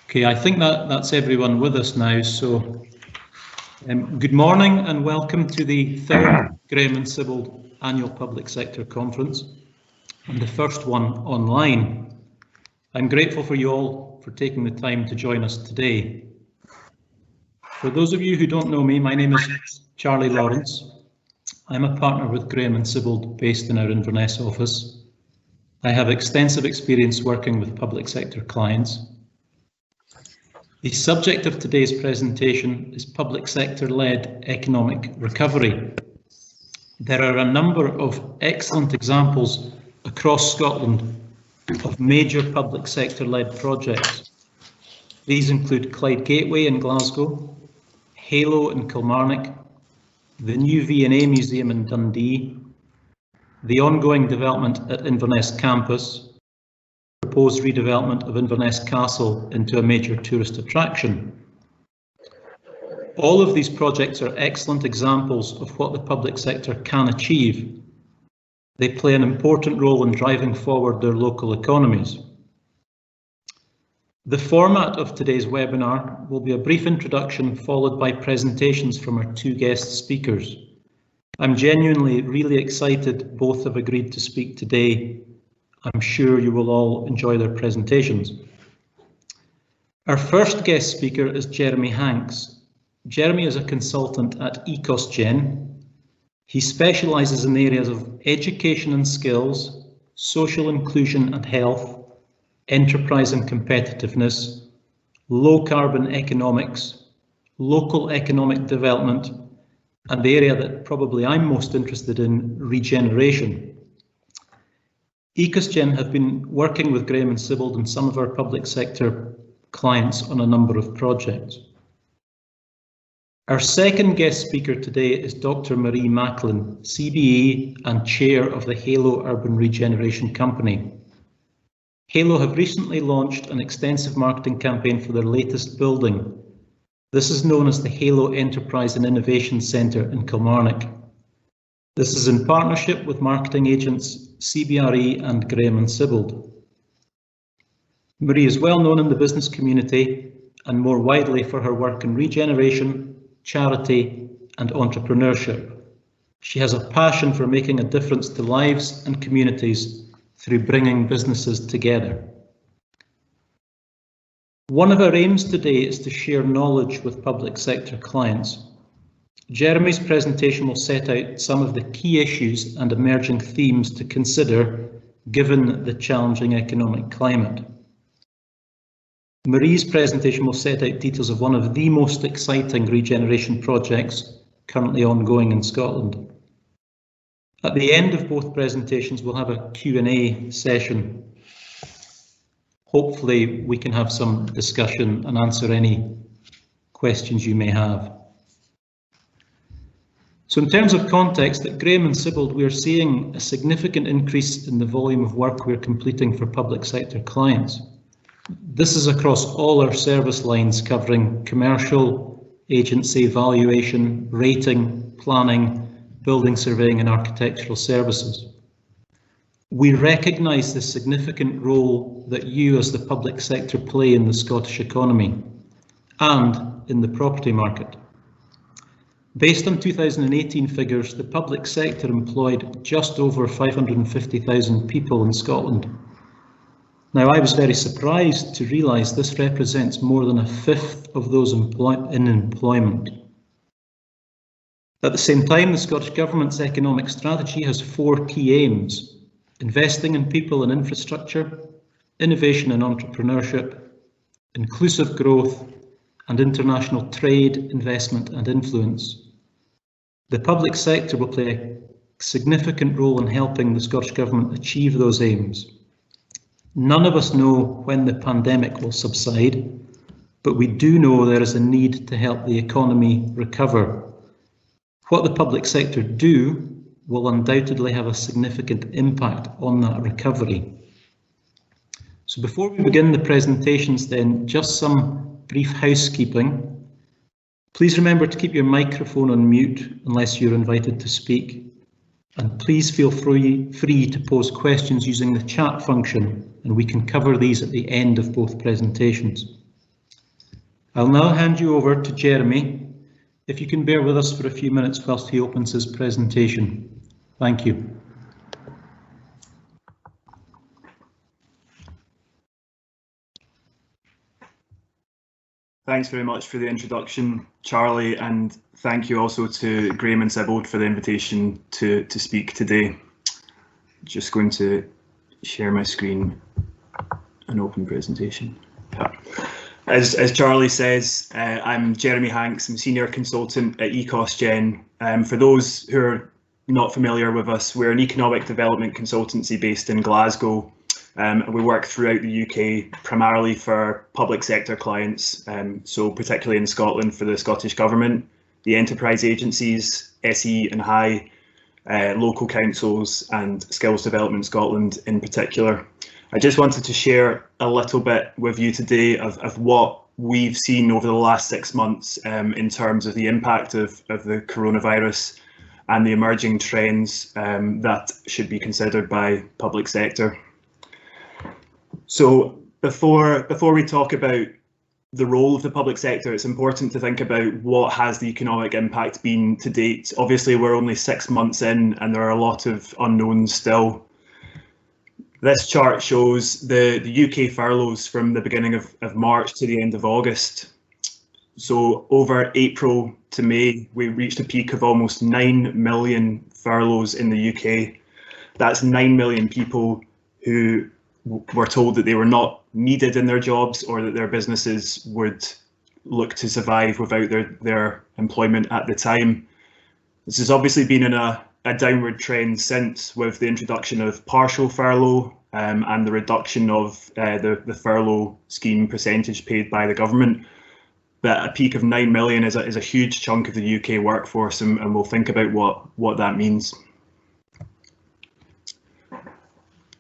Okay, I think that's everyone with us now. So good morning and welcome to the third Graham and Sibbald Annual Public Sector Conference and the first one online. I'm grateful for you all for taking the time to join us today. For those of you who don't know me, my name is Charlie Lawrence. I'm a partner with Graham and Sibbald based in our Inverness office. I have extensive experience working with public sector clients. The subject of today's presentation is public sector-led economic recovery. There are a number of excellent examples across Scotland of major public sector-led projects. These include Clyde Gateway in Glasgow, HALO in Kilmarnock, the new V&A Museum in Dundee, the ongoing development at Inverness Campus, proposed redevelopment of Inverness Castle into a major tourist attraction. All of these projects are excellent examples of what the public sector can achieve. They play an important role in driving forward their local economies. The format of today's webinar will be a brief introduction followed by presentations from our two guest speakers. I'm genuinely really excited both have agreed to speak today. I'm sure you will all enjoy their presentations. Our first guest speaker is Jeremy Hanks. Jeremy is a consultant at Ekosgen. He specialises in areas of education and skills, social inclusion and health, enterprise and competitiveness, low carbon economics, local economic development, and the area that probably I'm most interested in, regeneration. Ekosgen have been working with Graham and Sibbald and some of our public sector clients on a number of projects. Our second guest speaker today is Dr. Marie Macklin, CBE and Chair of the HALO Urban Regeneration Company. HALO have recently launched an extensive marketing campaign for their latest building. This is known as the HALO Enterprise and Innovation Centre in Kilmarnock. This is in partnership with marketing agents CBRE and Graham and Sibbald. Marie is well known in the business community and more widely for her work in regeneration, charity and entrepreneurship. She has a passion for making a difference to lives and communities through bringing businesses together. One of our aims today is to share knowledge with public sector clients. Jeremy's presentation will set out some of the key issues and emerging themes to consider given the challenging economic climate. Marie's presentation will set out details of one of the most exciting regeneration projects currently ongoing in Scotland. At the end of both presentations, we'll have a Q&A session. Hopefully we can have some discussion and answer any questions you may have. So in terms of context, at Graham and Sibbald, we are seeing a significant increase in the volume of work we're completing for public sector clients. This is across all our service lines covering commercial, agency, valuation, rating, planning, building surveying and architectural services. We recognise the significant role that you as the public sector play in the Scottish economy and in the property market. Based on 2018 figures, the public sector employed just over 550,000 people in Scotland. Now, I was very surprised to realise this represents more than a fifth of those in employment. At the same time, the Scottish Government's economic strategy has four key aims: investing in people and infrastructure, innovation and entrepreneurship, inclusive growth, and international trade, investment and influence. The public sector will play a significant role in helping the Scottish Government achieve those aims. None of us know when the pandemic will subside, but we do know there is a need to help the economy recover. What the public sector do will undoubtedly have a significant impact on that recovery. So before we begin the presentations then, just some brief housekeeping. Please remember to keep your microphone on mute unless you're invited to speak. And please feel free to pose questions using the chat function, and we can cover these at the end of both presentations. I'll now hand you over to Jeremy. If you can bear with us for a few minutes whilst he opens his presentation. Thank you. Thanks very much for the introduction, Charlie, and thank you also to Graham and Sibbald for the invitation to speak today. Just going to share my screen and open presentation. Yeah. As Charlie says, I'm Jeremy Hanks. I'm Senior Consultant at Ekosgen. For those who are not familiar with us, we're an economic development consultancy based in Glasgow. We work throughout the UK, primarily for public sector clients, so particularly in Scotland for the Scottish Government, the enterprise agencies, SE and HAI, local councils and Skills Development Scotland in particular. I just wanted to share a little bit with you today of what we've seen over the last 6 months in terms of the impact of the coronavirus and the emerging trends that should be considered by public sector. So before we talk about the role of the public sector, it's important to think about what has the economic impact been to date. Obviously, we're only 6 months in and there are a lot of unknowns still. This chart shows the UK furloughs from the beginning of March to the end of August. So over April to May, we reached a peak of almost 9 million furloughs in the UK. That's 9 million people who were told that they were not needed in their jobs or that their businesses would look to survive without their employment at the time. This has obviously been in a downward trend since, with the introduction of partial furlough and the reduction of the furlough scheme percentage paid by the government. But a peak of 9 million is a huge chunk of the UK workforce, and we'll think about what that means.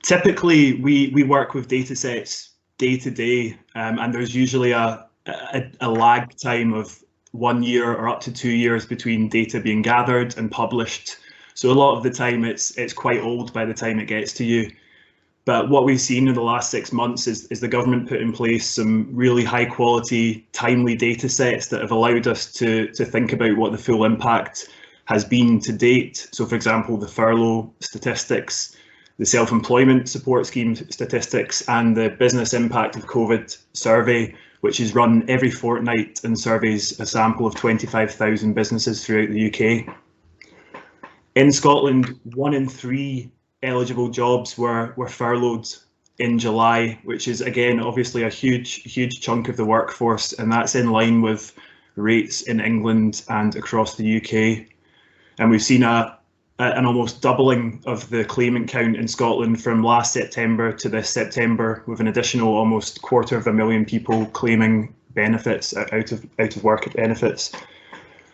Typically, we work with data sets day to day, and there's usually a lag time of 1 year or up to 2 years between data being gathered and published. So a lot of the time it's quite old by the time it gets to you. But what we've seen in the last 6 months is the government put in place some really high quality, timely data sets that have allowed us to think about what the full impact has been to date. So for example, the furlough statistics, the self-employment support scheme statistics, and the business impact of COVID survey, which is run every fortnight and surveys a sample of 25,000 businesses throughout the UK. In Scotland, 1 in 3 eligible jobs were furloughed in July, which is again obviously a huge chunk of the workforce, and that's in line with rates in England and across the UK. And we've seen an almost doubling of the claimant count in Scotland from last September to this September, with an additional almost 250,000 people claiming benefits, out of work benefits.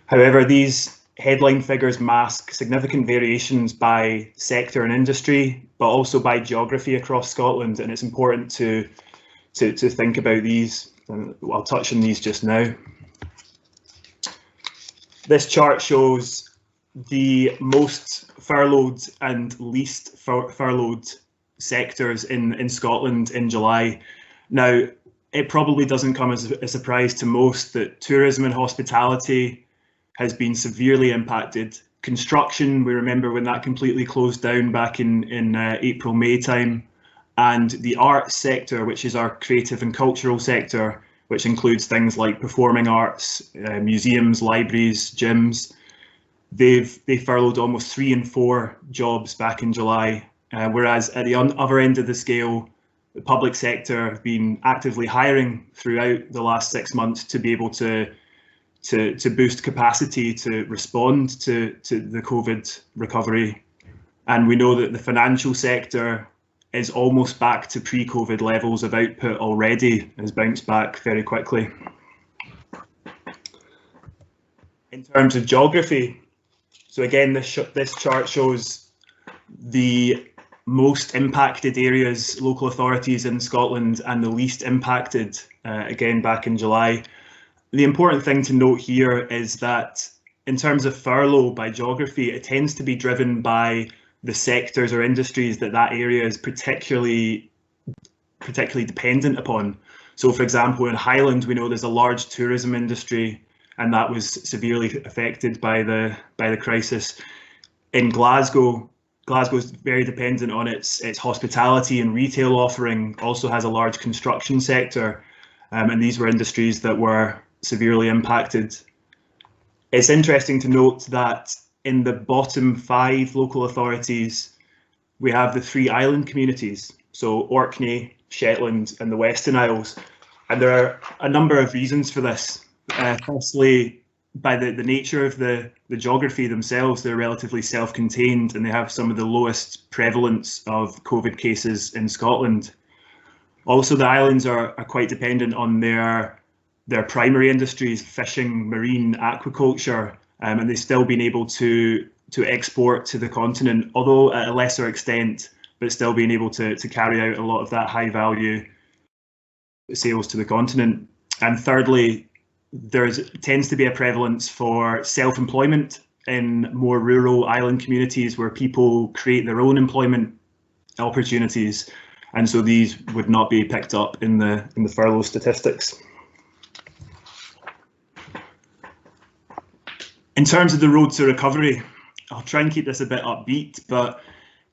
However, these headline figures mask significant variations by sector and industry, but also by geography across Scotland, and it's important to think about these, and I'll touch on these just now. This chart shows the most furloughed and least furloughed sectors in Scotland in July. Now, it probably doesn't come as a surprise to most that tourism and hospitality has been severely impacted. Construction, we remember when that completely closed down back in April, May time. And the arts sector, which is our creative and cultural sector, which includes things like performing arts, museums, libraries, gyms, they furloughed almost 3 in 4 jobs back in July. Whereas at the other end of the scale, the public sector have been actively hiring throughout the last 6 months to be able to boost capacity to respond to the COVID recovery. And we know that the financial sector is almost back to pre-COVID levels of output already, has bounced back very quickly. In terms of geography, so again, this chart shows the most impacted areas, local authorities in Scotland, and the least impacted, again back in July. The important thing to note here is that in terms of furlough by geography, it tends to be driven by the sectors or industries that area is particularly dependent upon. So for example, in Highland, we know there's a large tourism industry, and that was severely affected by the crisis. In Glasgow, Glasgow's very dependent on its hospitality and retail offering, also has a large construction sector, and these were industries that were severely impacted. It's interesting to note that in the bottom 5 local authorities, we have the 3 island communities, so Orkney, Shetland and the Western Isles, and there are a number of reasons for this. Firstly, by the nature of the geography themselves, they're relatively self-contained and they have some of the lowest prevalence of COVID cases in Scotland. Also, the islands are quite dependent on their primary industries, fishing, marine, aquaculture, and they've still been able to export to the continent, although at a lesser extent, but still being able to carry out a lot of that high value sales to the continent. And thirdly, there tends to be a prevalence for self-employment in more rural island communities where people create their own employment opportunities, and so these would not be picked up in the furlough statistics. In terms of the road to recovery, I'll try and keep this a bit upbeat, but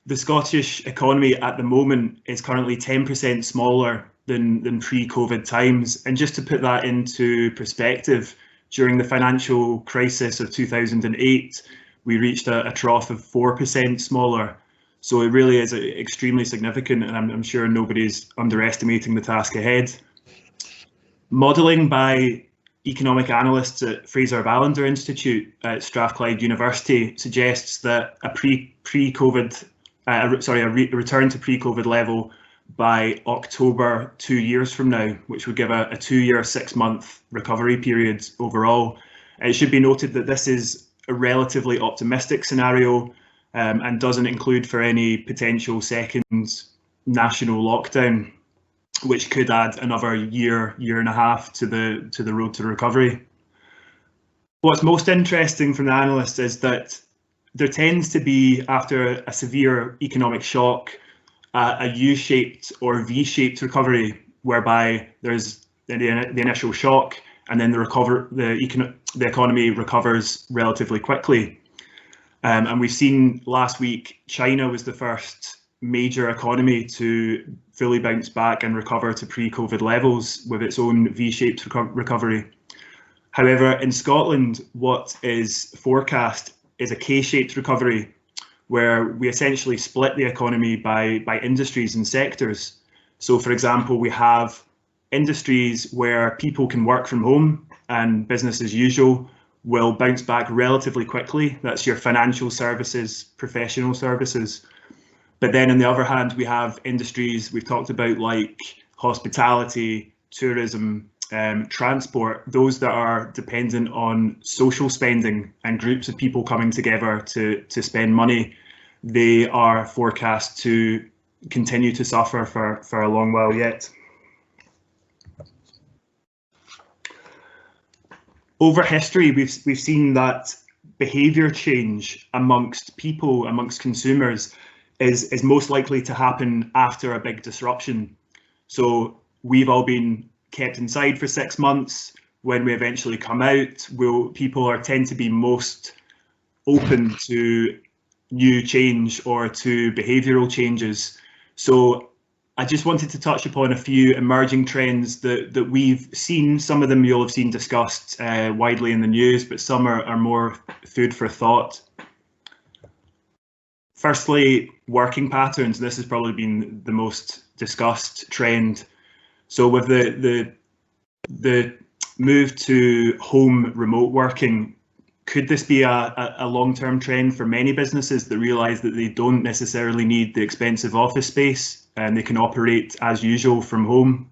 the Scottish economy at the moment is currently 10% smaller than pre-COVID times. And just to put that into perspective, during the financial crisis of 2008, we reached a trough of 4% smaller. So it really is extremely significant, and I'm sure nobody's underestimating the task ahead. Modelling by economic analysts at Fraser-Ballender Institute at Strathclyde University suggests that a return to pre-COVID level by October 2 years from now, which would give a 2-year, 6-month recovery period overall. It should be noted that this is a relatively optimistic scenario and doesn't include for any potential second national lockdown, which could add another year and a half to the road to recovery. What's most interesting from the analysts is that there tends to be, after a severe economic shock, a U-shaped or V-shaped recovery, whereby there's the initial shock and then the economy recovers relatively quickly. And we've seen last week, China was the first major economy to fully bounce back and recover to pre-COVID levels with its own V-shaped recovery. However, in Scotland, what is forecast is a K-shaped recovery, where we essentially split the economy by industries and sectors. So, for example, we have industries where people can work from home and business as usual will bounce back relatively quickly. That's your financial services, professional services. But then on the other hand, we have industries we've talked about like hospitality, tourism, transport, those that are dependent on social spending and groups of people coming together to spend money. They are forecast to continue to suffer for a long while yet. Over history, we've seen that behaviour change amongst people, amongst consumers, is most likely to happen after a big disruption. So we've all been kept inside for 6 months. When we eventually come out, people tend to be most open to new change or to behavioural changes. So I just wanted to touch upon a few emerging trends that we've seen. Some of them you'll have seen discussed widely in the news, but some are more food for thought. Firstly, working patterns. This has probably been the most discussed trend. So with the move to home remote working, could this be a long-term trend for many businesses that realise that they don't necessarily need the expensive office space and they can operate as usual from home?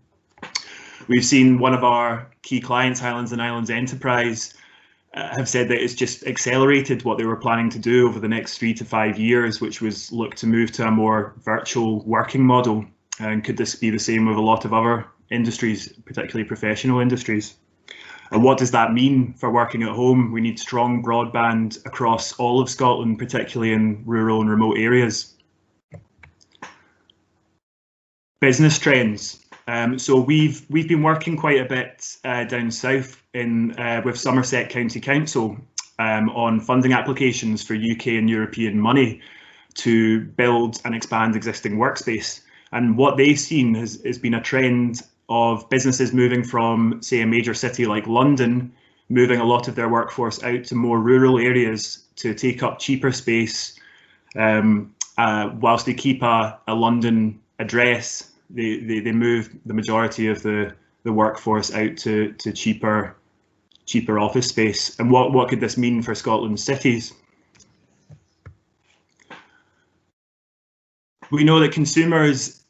We've seen one of our key clients, Highlands and Islands Enterprise, have said that it's just accelerated what they were planning to do over the next 3 to 5 years, which was look to move to a more virtual working model. And could this be the same with a lot of other industries, particularly professional industries? And what does that mean for working at home? We need strong broadband across all of Scotland, particularly in rural and remote areas. Business trends. So we've been working quite a bit down south with Somerset County Council on funding applications for UK and European money to build and expand existing workspace. And what they've seen has been a trend of businesses moving from, say, a major city like London, moving a lot of their workforce out to more rural areas to take up cheaper space, whilst they keep a London address. They move the majority of the workforce out to cheaper office space. And what could this mean for Scotland's cities? We know that consumers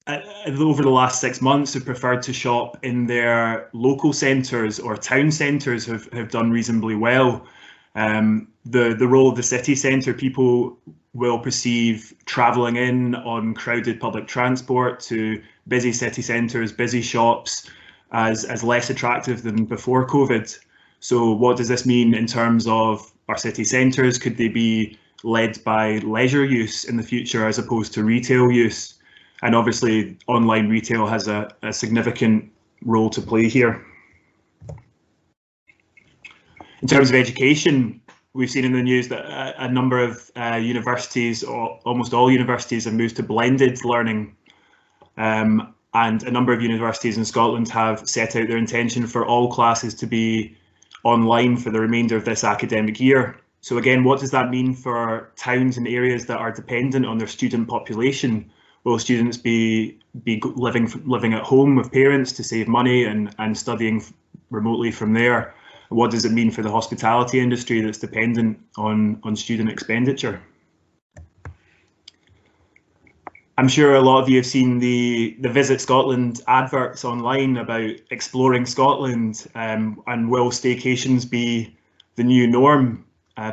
over the last 6 months have preferred to shop in their local centres, or town centres have done reasonably well. The role of the city centre, people will perceive travelling in on crowded public transport to busy city centres, busy shops, as less attractive than before COVID. So what does this mean in terms of our city centres? Could they be led by leisure use in the future as opposed to retail use? And obviously online retail has a significant role to play here. In terms of education, we've seen in the news that a number of universities, or almost all universities, have moved to blended learning. And a number of universities in Scotland have set out their intention for all classes to be online for the remainder of this academic year. So again, what does that mean for towns and areas that are dependent on their student population? Will students be living at home with parents to save money and studying remotely from there? What does it mean for the hospitality industry that's dependent on student expenditure? I'm sure a lot of you have seen the Visit Scotland adverts online about exploring Scotland, and will staycations be the new norm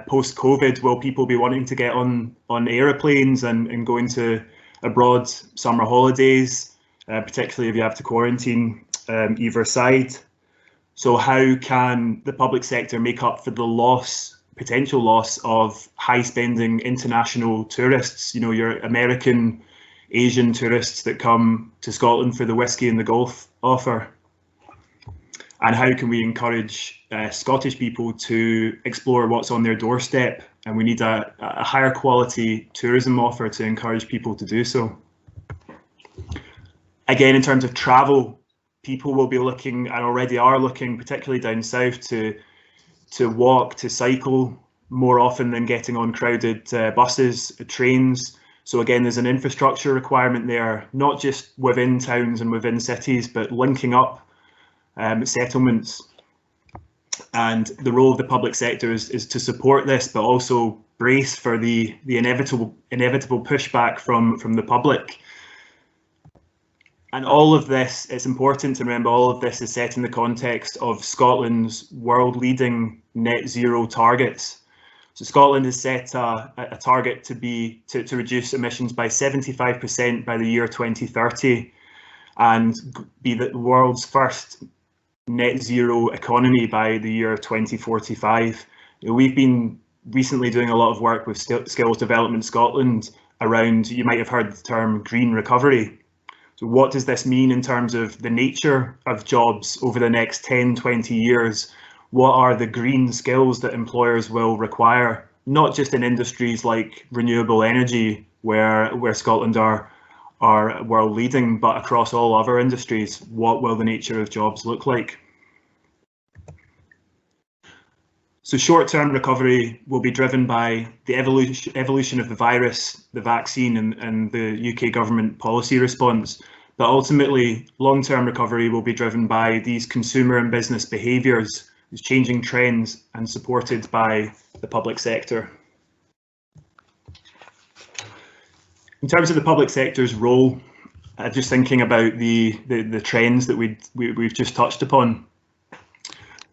post-COVID? Will people be wanting to get on aeroplanes and go into abroad summer holidays, particularly if you have to quarantine either side? So how can the public sector make up for the potential loss of high spending international tourists, your American, Asian tourists that come to Scotland for the whisky and the golf offer? And how can we encourage Scottish people to explore what's on their doorstep? And we need a higher quality tourism offer to encourage people to do so. Again, in terms of travel, people will be looking, and already are looking, particularly down south, to walk, to cycle more often than getting on crowded buses, trains. So again, there's an infrastructure requirement there, not just within towns and within cities, but linking up settlements. And the role of the public sector is to support this, but also brace for the inevitable pushback from the public. And all of this, it's important to remember, all of this is set in the context of Scotland's world-leading net zero targets. So Scotland has set a target to reduce emissions by 75% by the year 2030, and be the world's first net zero economy by the year 2045. We've been recently doing a lot of work with Skills Development Scotland around, you might have heard the term green recovery. So what does this mean in terms of the nature of jobs over the next 10, 20 years? What are the green skills that employers will require, not just in industries like renewable energy, where Scotland are world leading, but across all other industries? What will the nature of jobs look like? So short-term recovery will be driven by the evolution of the virus, the vaccine, and the UK government policy response. But ultimately, long-term recovery will be driven by these consumer and business behaviours, these changing trends, and supported by the public sector. In terms of the public sector's role, just thinking about the trends that we've just touched upon.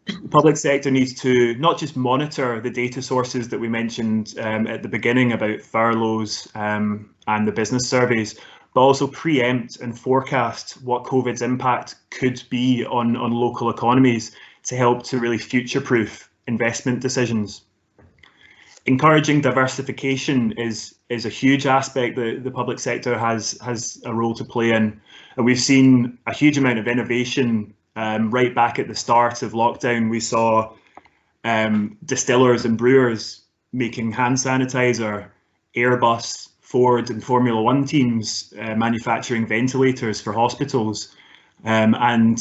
The public sector needs to not just monitor the data sources that we mentioned at the beginning about furloughs and the business surveys, but also preempt and forecast what COVID's impact could be on local economies to help to really future-proof investment decisions. Encouraging diversification is a huge aspect that the public sector has a role to play in, and we've seen a huge amount of innovation right back at the start of lockdown. We saw distillers and brewers making hand sanitizer, Airbus, Ford and Formula One teams manufacturing ventilators for hospitals, and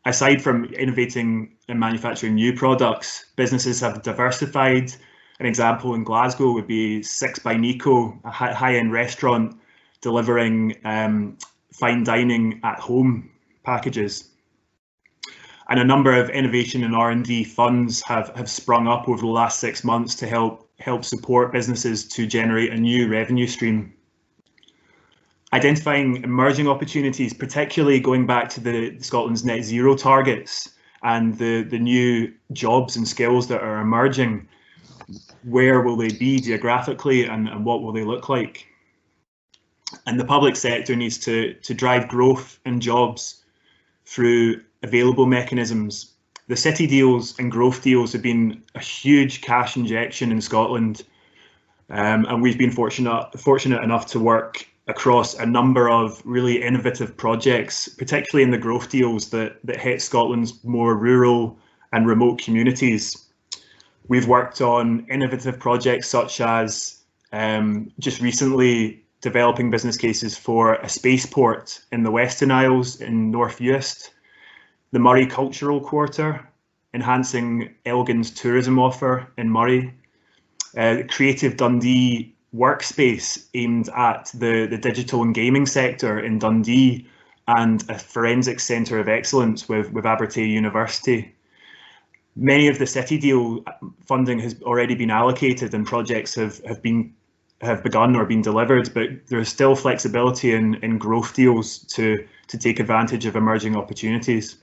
aside from innovating and manufacturing new products, businesses have diversified. An example in Glasgow would be 6 by Nico, a high-end restaurant delivering fine dining at home packages. And a number of innovation and R&D funds have sprung up over the last 6 months to help support businesses to generate a new revenue stream. Identifying emerging opportunities, particularly going back to the Scotland's net zero targets and the new jobs and skills that are emerging. Where will they be geographically, and what will they look like? And the public sector needs to drive growth and jobs through available mechanisms. The city deals and growth deals have been a huge cash injection in Scotland, and we've been fortunate enough to work across a number of really innovative projects, particularly in the growth deals that hit Scotland's more rural and remote communities. We've worked on innovative projects such as just recently developing business cases for a spaceport in the Western Isles in North Uist, the Murray Cultural Quarter, enhancing Elgin's tourism offer in Murray, Creative Dundee workspace aimed at the digital and gaming sector in Dundee, and a forensic centre of excellence with Abertay University. Many of the city deal funding has already been allocated and projects have begun or been delivered, but there's still flexibility in growth deals to take advantage of emerging opportunities.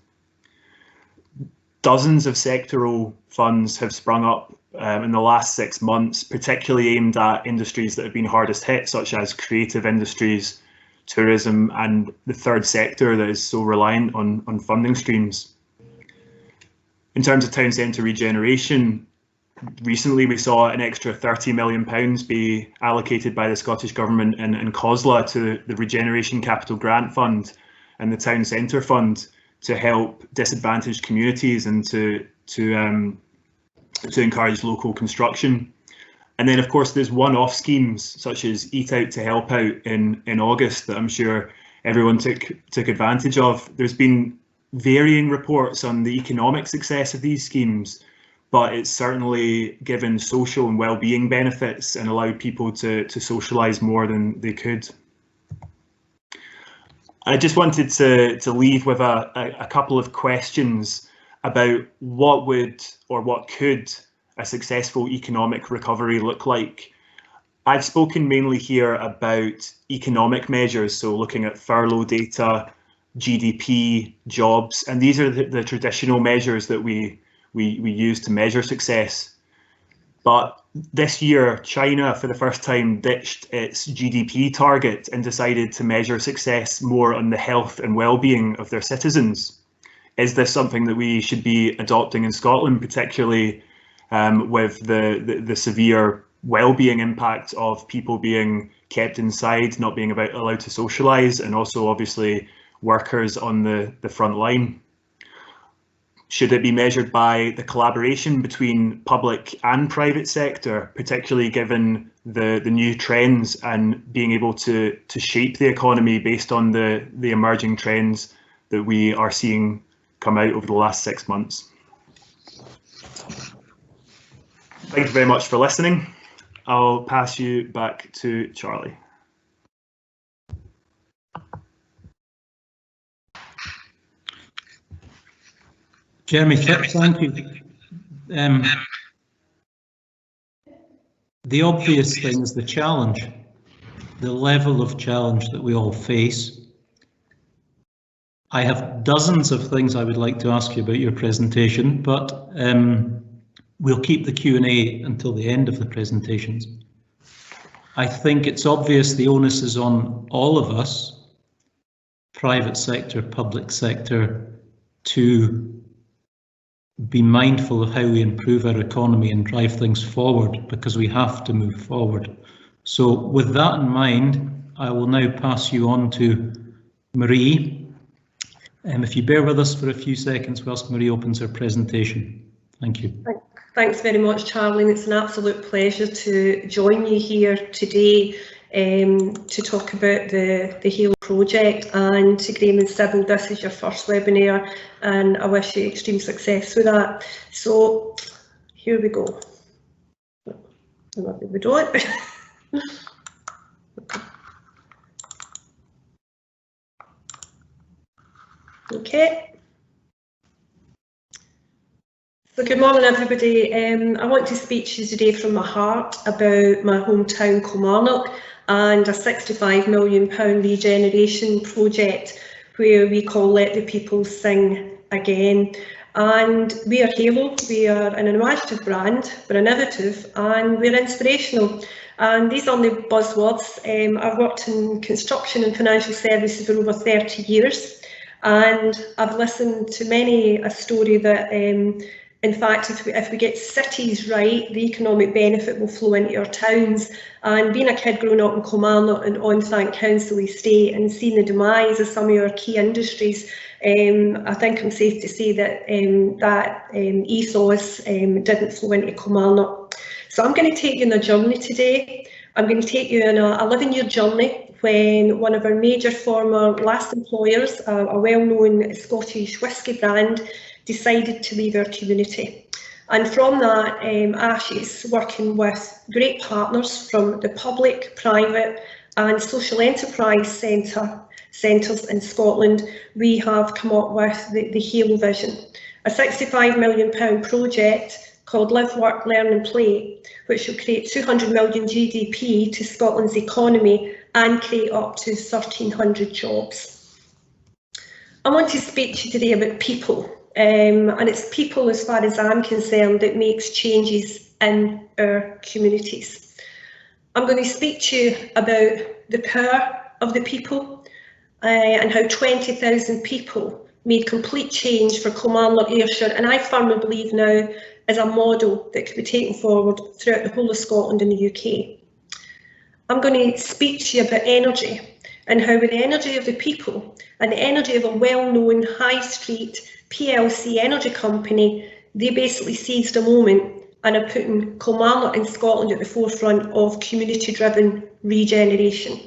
Dozens of sectoral funds have sprung up in the last 6 months, particularly aimed at industries that have been hardest hit, such as creative industries, tourism, and the third sector that is so reliant on funding streams. In terms of town centre regeneration, recently we saw an extra £30 million be allocated by the Scottish Government and COSLA to the Regeneration Capital Grant Fund and the Town Centre Fund to help disadvantaged communities and to encourage local construction. And then, of course, there's one-off schemes such as Eat Out to Help Out in August that I'm sure everyone took advantage of. There's been varying reports on the economic success of these schemes, but it's certainly given social and well-being benefits and allowed people to socialise more than they could. I just wanted to leave with a couple of questions about what would or what could a successful economic recovery look like. I've spoken mainly here about economic measures, so looking at furlough data, GDP, jobs, and these are the traditional measures that we use to measure success. But this year, China, for the first time, ditched its GDP target and decided to measure success more on the health and well-being of their citizens. Is this something that we should be adopting in Scotland, particularly with the severe well-being impact of people being kept inside, not being allowed to socialise, and also obviously workers on the front line? Should it be measured by the collaboration between public and private sector, particularly given the new trends and being able to shape the economy based on the emerging trends that we are seeing come out over the last 6 months? Thank you very much for listening. I'll pass you back to Charlie. Jeremy, thank you. The obvious thing is the challenge, the level of challenge that we all face. I have dozens of things I would like to ask you about your presentation, but we'll keep the Q&A until the end of the presentations. I think it's obvious the onus is on all of us, private sector, public sector, to be mindful of how we improve our economy and drive things forward, because we have to move forward. So with that in mind, I will now pass you on to Marie. If you bear with us for a few seconds whilst Marie opens her presentation. Thank you. Thanks very much, Charlie. It's an absolute pleasure to join you here today to talk about the HALO project. And to Graham and Sibbald, this is your first webinar, and I wish you extreme success with that. So here we go. Maybe we don't. Okay. So good morning, everybody. I want to speak to you today from my heart about my hometown Kilmarnock and a £65 million regeneration project where we call Let the People Sing Again. And we are HALO, we are an imaginative brand, we're innovative and we're inspirational. And these are the buzzwords. I've worked in construction and financial services for over 30 years. And I've listened to many a story that in fact, if we get cities right, the economic benefit will flow into our towns. And being a kid growing up in Kilmarnock and on Thank Council Estate and seeing the demise of some of our key industries, I think I'm safe to say that that ethos didn't flow into Kilmarnock. So I'm going to take you on a journey today. I'm going to take you on a 11-year journey when one of our major former last employers, a well-known Scottish whisky brand, decided to leave our community. And from that ashes, working with great partners from the public, private and social enterprise centres in Scotland, we have come up with the HALO vision, a £65 million project called Live, Work, Learn and Play, which will create 200 million GDP to Scotland's economy and create up to 1,300 jobs. I want to speak to you today about people. And it's people, as far as I'm concerned, that makes changes in our communities. I'm going to speak to you about the power of the people and how 20,000 people made complete change for Kilmarnock Ayrshire, and I firmly believe now is a model that could be taken forward throughout the whole of Scotland and the UK. I'm going to speak to you about energy and how with the energy of the people and the energy of a well-known high street PLC energy company, they basically seized a moment and are putting Kilmarnock and Scotland at the forefront of community-driven regeneration.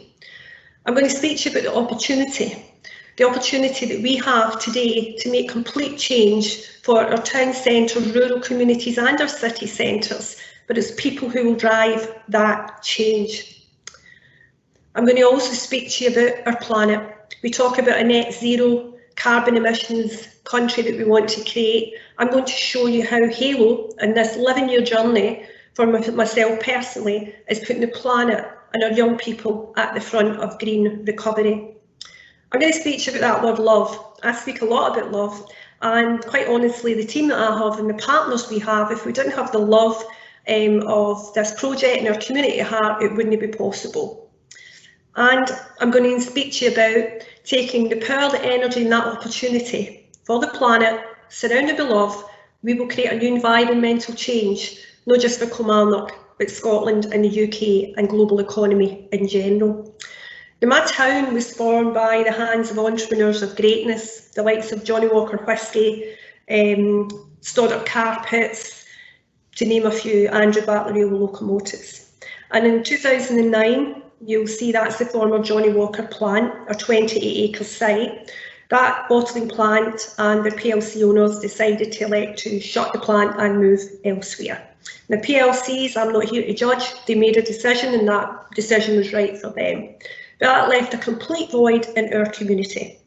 I'm going to speak to you about the opportunity that we have today to make complete change for our town centres, rural communities and our city centres, but it's people who will drive that change. I'm going to also speak to you about our planet. We talk about a net zero carbon emissions country that we want to create. I'm going to show you how HALO and this 11-year journey for myself personally is putting the planet and our young people at the front of green recovery. I'm going to speak to you about that word love. I speak a lot about love, and quite honestly the team that I have and the partners we have, if we didn't have the love of this project and our community at heart, it wouldn't be possible. And I'm going to speak to you about taking the power, the energy and that opportunity for the planet, surrounded by love. We will create a new environmental change, not just for Kilmarnock, but Scotland and the UK and global economy in general. Now, my town was formed by the hands of entrepreneurs of greatness, the likes of Johnny Walker Whisky, Stoddart Carpets, to name a few, Andrew Battlerill Locomotives. And in 2009, you'll see that's the former Johnny Walker plant, a 28-acre site. That bottling plant and the PLC owners decided to elect to shut the plant and move elsewhere. Now, PLCs, I'm not here to judge, they made a decision and that decision was right for them. But that left a complete void in our community.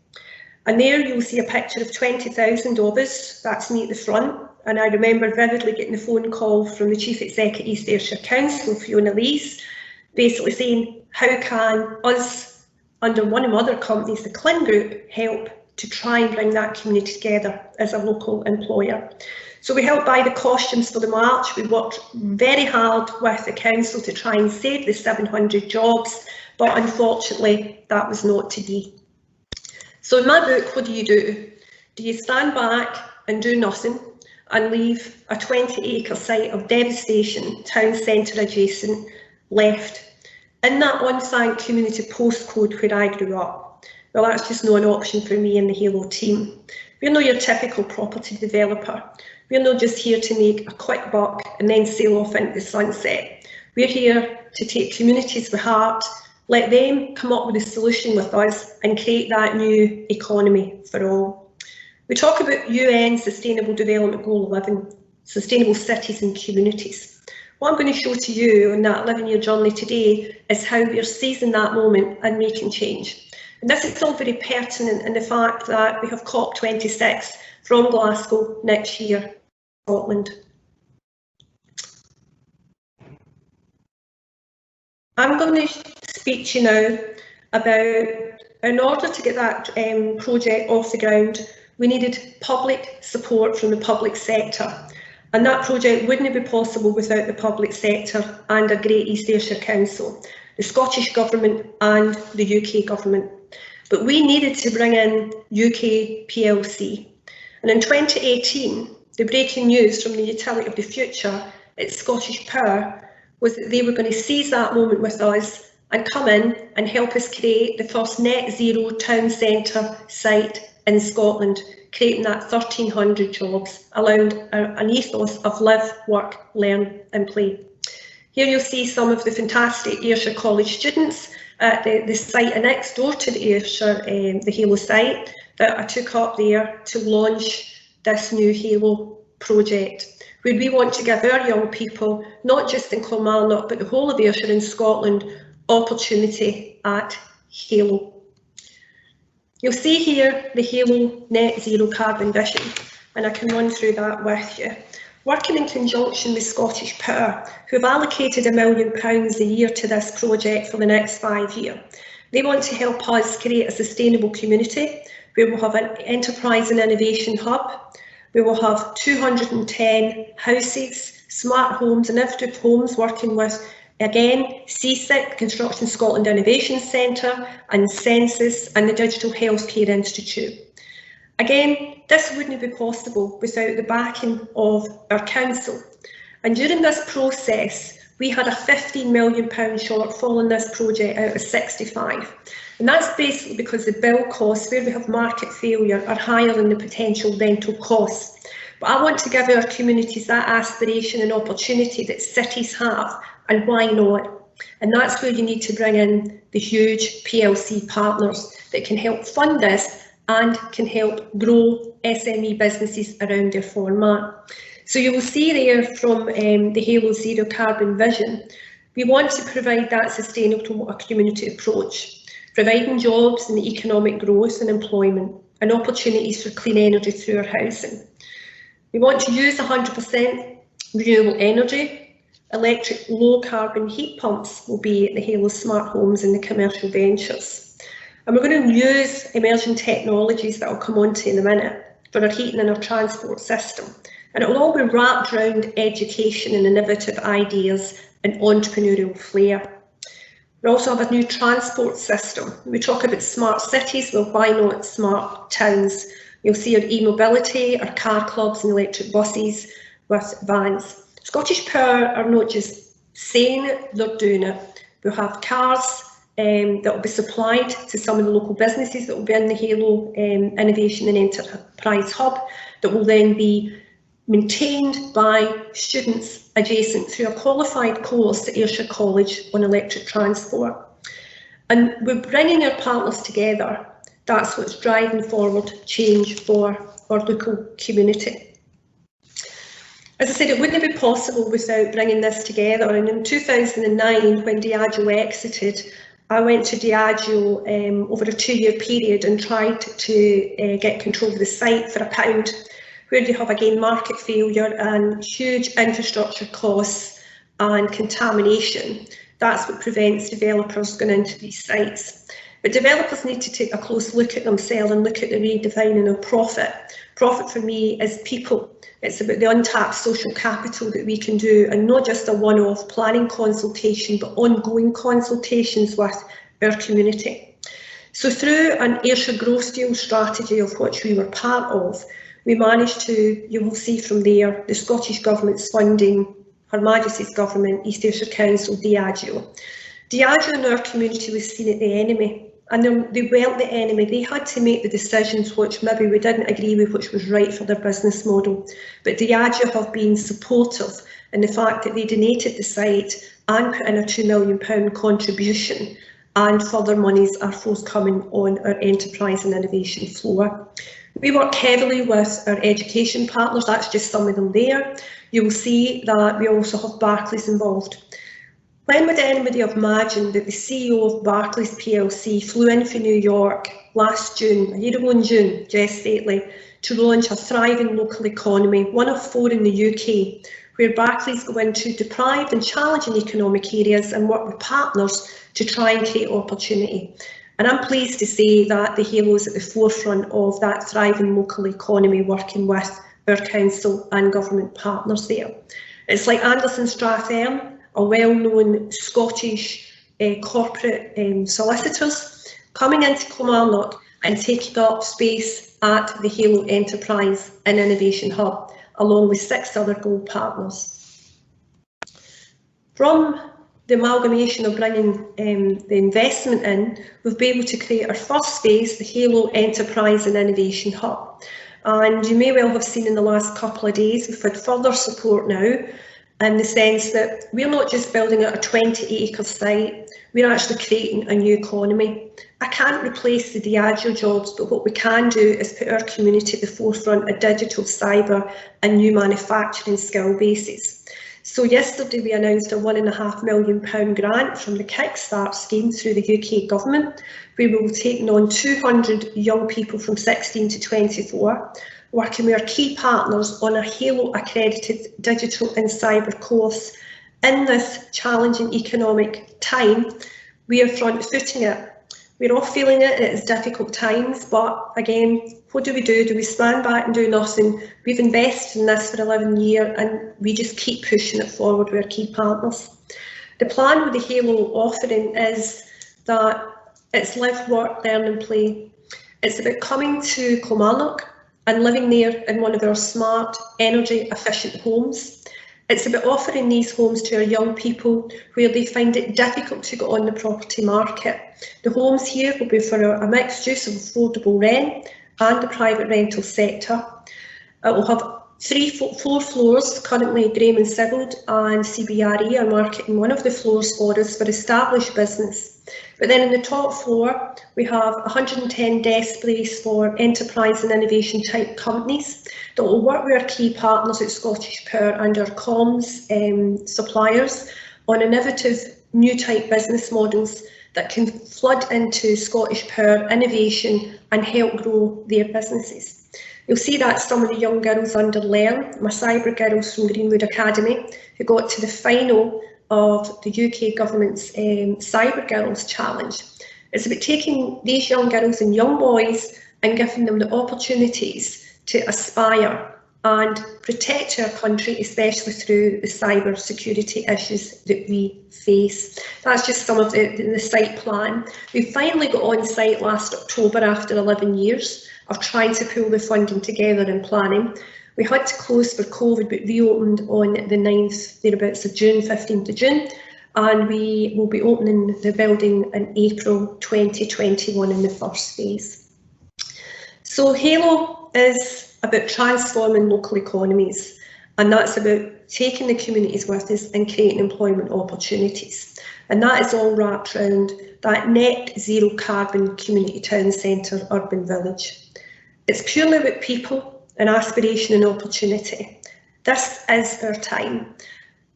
And there you'll see a picture of 20,000 of us, that's me at the front. And I remember vividly getting a phone call from the Chief Executive East Ayrshire Council, Fiona Lees, basically saying, how can us, under one of my other companies, the Macklin Group, help to try and bring that community together as a local employer. So we helped buy the costumes for the march. We worked very hard with the council to try and save the 700 jobs, but unfortunately that was not to be. So in my book, what do? Do you stand back and do nothing and leave a 20-acre site of devastation, town centre adjacent, left in that unthanked community postcode where I grew up. Well, that's just not an option for me and the HALO team. We're not your typical property developer. We're not just here to make a quick buck and then sail off into the sunset. We're here to take communities with heart, let them come up with a solution with us and create that new economy for all. We talk about UN Sustainable Development Goal 11, sustainable cities and communities. What I'm going to show to you on that 11-year journey today is how we're seizing that moment and making change. And this is all very pertinent in the fact that we have COP26 from Glasgow next year, Scotland. I'm going to speak to you now about, in order to get that project off the ground, we needed public support from the public sector. And that project wouldn't be possible without the public sector and a Great East Ayrshire Council, the Scottish Government and the UK Government. But we needed to bring in UK PLC. And in 2018, the breaking news from the Utility of the Future at Scottish Power was that they were going to seize that moment with us and come in and help us create the first net zero town centre site in Scotland, creating that 1,300 jobs, allowing an ethos of live, work, learn and play. Here you'll see some of the fantastic Ayrshire College students at the site next door to the Ayrshire, the HALO site, that I took up there to launch this new HALO project, where we want to give our young people, not just in Kilmarnock, but the whole of Ayrshire and Scotland, opportunity at HALO. You'll see here the HALO Net Zero Carbon Vision, and I can run through that with you. Working in conjunction with Scottish Power, who have allocated £1 million a year to this project for the next 5 years. They want to help us create a sustainable community where we'll have an enterprise and innovation hub. We will have 210 houses, smart homes, innovative homes, working with, again, CSIC, Construction Scotland Innovation Centre, and Census and the Digital Healthcare Institute. Again, this wouldn't be possible without the backing of our council. And during this process, we had a £15 million shortfall in this project out of 65. And that's basically because the build costs, where we have market failure, are higher than the potential rental costs. But I want to give our communities that aspiration and opportunity that cities have, and why not? And that's where you need to bring in the huge PLC partners that can help fund this and can help grow SME businesses around their format. So you will see there from the HALO Zero Carbon Vision, we want to provide that sustainable community approach, providing jobs and economic growth and employment and opportunities for clean energy through our housing. We want to use 100% renewable energy. Electric low carbon heat pumps will be at the HALO Smart Homes and the commercial ventures. And we're going to use emerging technologies that I'll come on to in a minute for our heating and our transport system. And it will all be wrapped around education and innovative ideas and entrepreneurial flair. We also have a new transport system. We talk about smart cities, well, why not smart towns? You'll see our e-mobility, our car clubs and electric buses with vans. Scottish Power are not just saying it, they're doing it. We'll have cars that will be supplied to some of the local businesses that will be in the HALO Innovation and Enterprise Hub, that will then be maintained by students adjacent through a qualified course at Ayrshire College on electric transport. And we're bringing our partners together. That's what's driving forward change for our local community. As I said, it wouldn't be possible without bringing this together. And in 2009, when Diageo exited, I went to Diageo over a 2-year period and tried to get control of the site for £1, where you have, again, market failure and huge infrastructure costs and contamination. That's what prevents developers going into these sites. But developers need to take a close look at themselves and look at the redefining of profit. Profit for me is people. It's about the untapped social capital that we can do, and not just a one-off planning consultation, but ongoing consultations with our community. So through an Ayrshire growth deal strategy, of which we were part of, We managed to, you will see from there, the Scottish Government's funding, Her Majesty's Government, East Ayrshire Council, Diageo. Diageo in our community was seen as the enemy, and they weren't the enemy. They had to make the decisions which maybe we didn't agree with, which was right for their business model. But Diageo have been supportive in the fact that they donated the site and put in a £2 million contribution, and further monies are forthcoming on our enterprise and innovation floor. We work heavily with our education partners, that's just some of them there. You will see that we also have Barclays involved. When would anybody have imagined that the CEO of Barclays PLC flew in from New York last June, a year ago in June, Jess Stately, to launch a thriving local economy, one of 4 in the UK, where Barclays go into deprived and challenging economic areas and work with partners to try and create opportunity. And I'm pleased to say that the HALO is at the forefront of that thriving local economy, working with our council and government partners there. It's like Anderson Strathern, a well-known Scottish corporate solicitors, coming into Kilmarnock and taking up space at the HALO Enterprise and Innovation Hub, along with 6 other gold partners. From the amalgamation of bringing the investment in, we've been able to create our first phase, the HALO Enterprise and Innovation Hub. And you may well have seen in the last couple of days, we've had further support now, in the sense that we're not just building out a 20-acre site, we're actually creating a new economy. I can't replace the Diageo jobs, but what we can do is put our community at the forefront of digital, cyber and new manufacturing skill bases. So yesterday we announced a £1.5 million grant from the Kickstart scheme through the UK government. We will be taking on 200 young people from 16 to 24, working with our key partners on a HALO accredited digital and cyber course. In this challenging economic time, we are front-footing it. We're all feeling it, it's difficult times, but again, what do? Do we stand back and do nothing? We've invested in this for 11 years and we just keep pushing it forward with our key partners. The plan with the HALO offering is that it's live, work, learn and play. It's about coming to Kilmarnock and living there in one of our smart, energy efficient homes. It's about offering these homes to our young people where they find it difficult to get on the property market. The homes here will be for a mixed use of affordable rent and the private rental sector. It will have 4 floors. Currently Graham and Sibbald and CBRE are marketing one of the floors for us for established business. But then in the top floor, we have 110 desk space for enterprise and innovation type companies that will work with our key partners at Scottish Power and our comms suppliers on innovative new type business models that can flood into Scottish Power innovation and help grow their businesses. You'll see that some of the young girls under Learn, my cyber girls from Greenwood Academy, who got to the final of the UK government's Cyber Girls Challenge. It's about taking these young girls and young boys and giving them the opportunities to aspire and protect our country, especially through the cyber security issues that we face. That's just some of the site plan. We finally got on site last October after 11 years of trying to pull the funding together and planning. We had to close for COVID, but reopened on the 9th, thereabouts of June, 15th of June, and we will be opening the building in April 2021 in the first phase. So HALO is about transforming local economies, and that's about taking the communities with us and creating employment opportunities. And that is all wrapped around that net zero carbon community town centre urban village. It's purely about people and aspiration and opportunity. This is our time.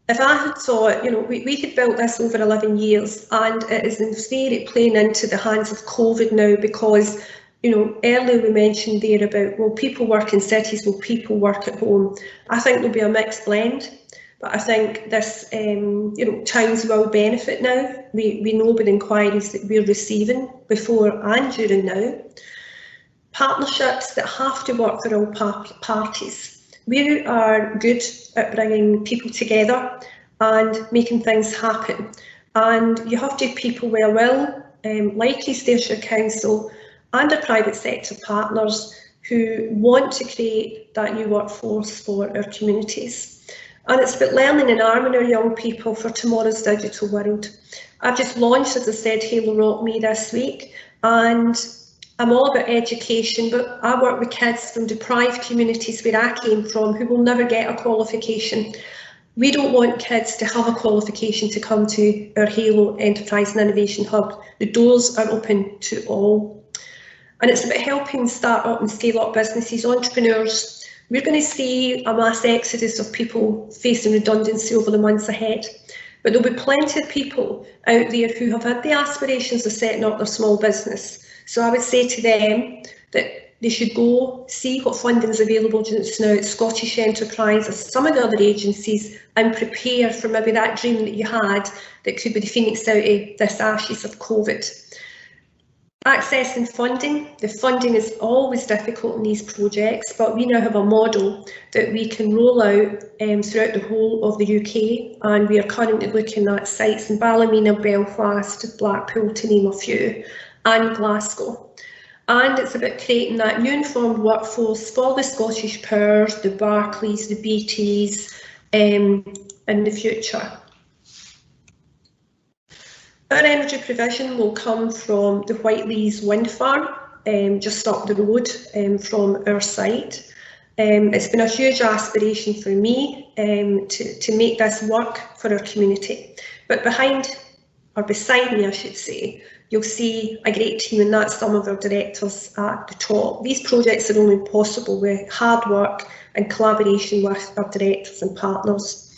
If I had thought, we had built this over 11 years and it is in theory playing into the hands of COVID now because, earlier we mentioned there about, will people work in cities, will people work at home? I think there'll be a mixed blend, but I think this, towns will benefit now. We know with inquiries that we're receiving before and during now. Partnerships that have to work for all parties. We are good at bringing people together and making things happen. And you have to have people like East Ayrshire Council and our private sector partners who want to create that new workforce for our communities. And it's about learning and arming our young people for tomorrow's digital world. I've just launched, as I said, HALO Rock Me this week, and I'm all about education, but I work with kids from deprived communities where I came from who will never get a qualification. We don't want kids to have a qualification to come to our HALO Enterprise and Innovation Hub. The doors are open to all. And it's about helping start up and scale up businesses, entrepreneurs. We're going to see a mass exodus of people facing redundancy over the months ahead. But there'll be plenty of people out there who have had the aspirations of setting up their small business. So I would say to them that they should go see what funding is available just now at Scottish Enterprise or some of the other agencies, and prepare for maybe that dream that you had that could be the phoenix out of this ashes of COVID. Accessing funding. The funding is always difficult in these projects, but we now have a model that we can roll out throughout the whole of the UK, and we are currently looking at sites in Ballymena, Belfast, Blackpool, to name a few, and Glasgow. And it's about creating that new informed workforce for the Scottish Powers, the Barclays, the BTs in the future. Our energy provision will come from the Whiteleys wind farm, just up the road from our site. It's been a huge aspiration for me to make this work for our community. But beside me, I should say, you'll see a great team, and that's some of our directors at the top. These projects are only possible with hard work and collaboration with our directors and partners.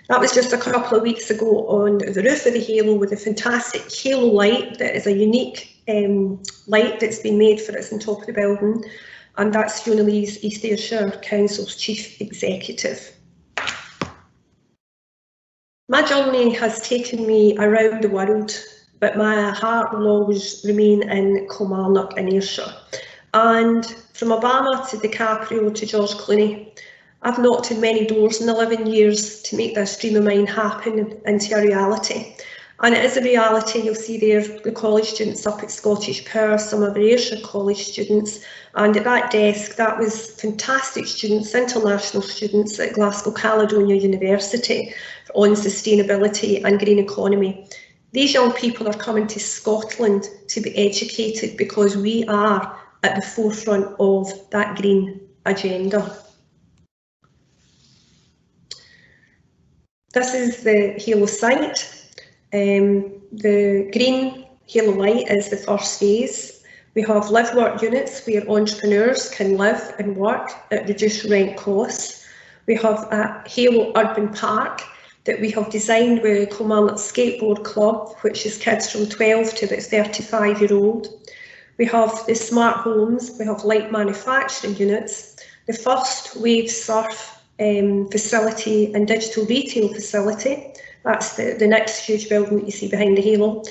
That was just a couple of weeks ago on the roof of the HALO with a fantastic HALO light that is a unique light that's been made for us on top of the building, and that's Fiona Lee's East Ayrshire Council's Chief Executive. My journey has taken me around the world, but my heart will always remain in Kilmarnock in Ayrshire. And from Obama to DiCaprio to George Clooney, I've knocked on many doors in 11 years to make this dream of mine happen into a reality. And it is a reality. You'll see there the college students up at Scottish Power, some of the Ayrshire college students, and at that desk that was fantastic students, international students at Glasgow Caledonia University on sustainability and green economy. These young people are coming to Scotland to be educated because we are at the forefront of that green agenda. This is the HALO site. The green HALO light is the first phase. We have live work units where entrepreneurs can live and work at reduced rent costs. We have a HALO Urban Park that we have designed with Kilmarnock Skateboard Club, which is kids from 12 to about 35-year-old. We have the smart homes, we have light manufacturing units, the first wave surf facility and digital retail facility. That's the next huge building that you see behind the HALO,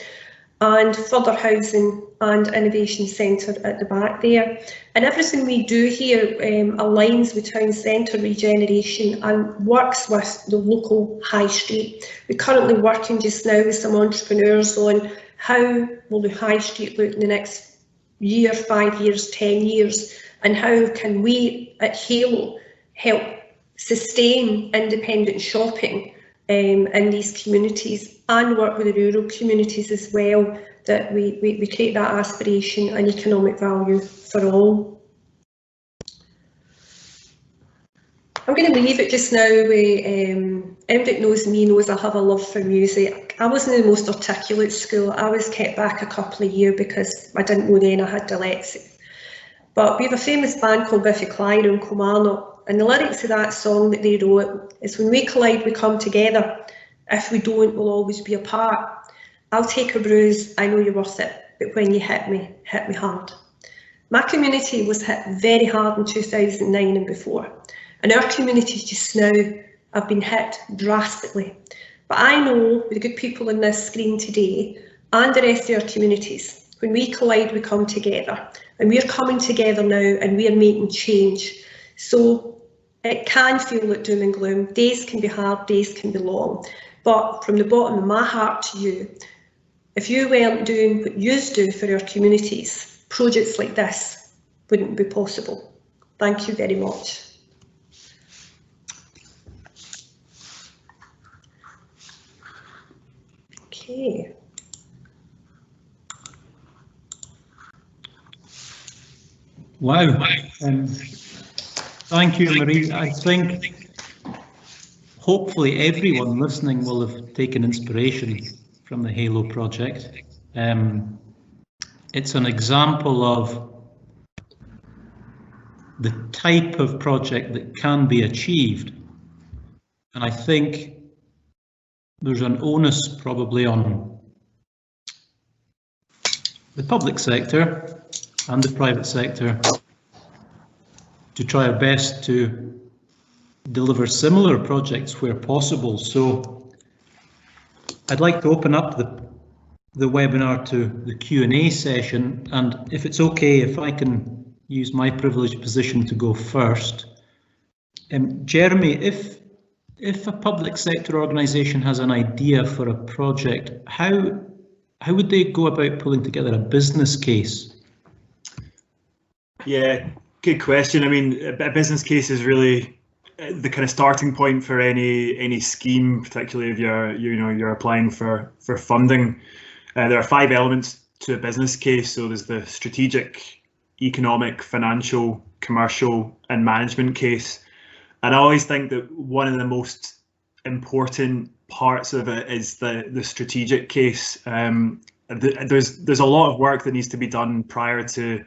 and further housing and innovation centre at the back there. And everything we do here aligns with town centre regeneration and works with the local high street. We're currently working just now with some entrepreneurs on how will the high street look in the next year, 5 years, 10 years, and how can we at HALO help sustain independent shopping in these communities, and work with the rural communities as well, that we create that aspiration and economic value for all. I'm going to leave it just now with, anybody that knows me knows I have a love for music. I wasn't in the most articulate school. I was kept back a couple of years because I didn't know then I had dyslexia. But we have a famous band called Biffy Clyro in Kilmarnock, and the lyrics of that song that they wrote is, when we collide, we come together. If we don't, we'll always be apart. I'll take a bruise, I know you're worth it, but when you hit me hard. My community was hit very hard in 2009 and before, and our communities just now have been hit drastically. But I know with the good people on this screen today and the rest of our communities, when we collide, we come together, and we're coming together now and we're making change. So it can feel like doom and gloom. Days can be hard, days can be long. But from the bottom of my heart to you, if you weren't doing what you do for our communities, projects like this wouldn't be possible. Thank you very much. Okay. Wow. Thank you, Marie. I think hopefully everyone listening will have taken inspiration from the HALO project. It's an example of the type of project that can be achieved. And I think there's an onus probably on the public sector and the private sector to try our best to deliver similar projects where possible. So I'd like to open up the webinar to the Q&A session, and if it's okay, if I can use my privileged position to go first. Jeremy, if a public sector organisation has an idea for a project, how would they go about pulling together a business case? Yeah, good question. I mean, a business case is really the kind of starting point for any scheme, particularly if you're applying for funding. There are 5 elements to a business case. So there's the strategic, economic, financial, commercial, and management case. And I always think that one of the most important parts of it is the strategic case. There's a lot of work that needs to be done prior to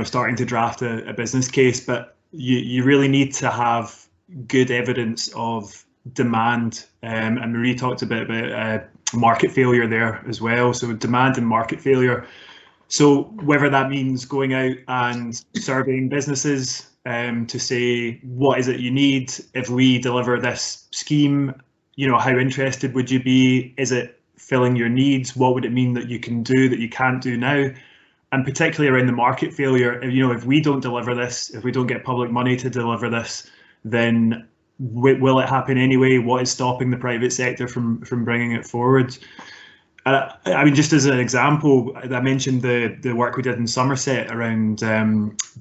starting to draft a business case, but you really need to have good evidence of demand. And Marie talked a bit about market failure there as well. So demand and market failure. So whether that means going out and surveying businesses to say, what is it you need? If we deliver this scheme, how interested would you be? Is it filling your needs? What would it mean that you can do that you can't do now? And particularly around the market failure, if we don't deliver this, if we don't get public money to deliver this, then will it happen anyway? What is stopping the private sector from bringing it forward? I mean, just as an example, I mentioned the work we did in Somerset around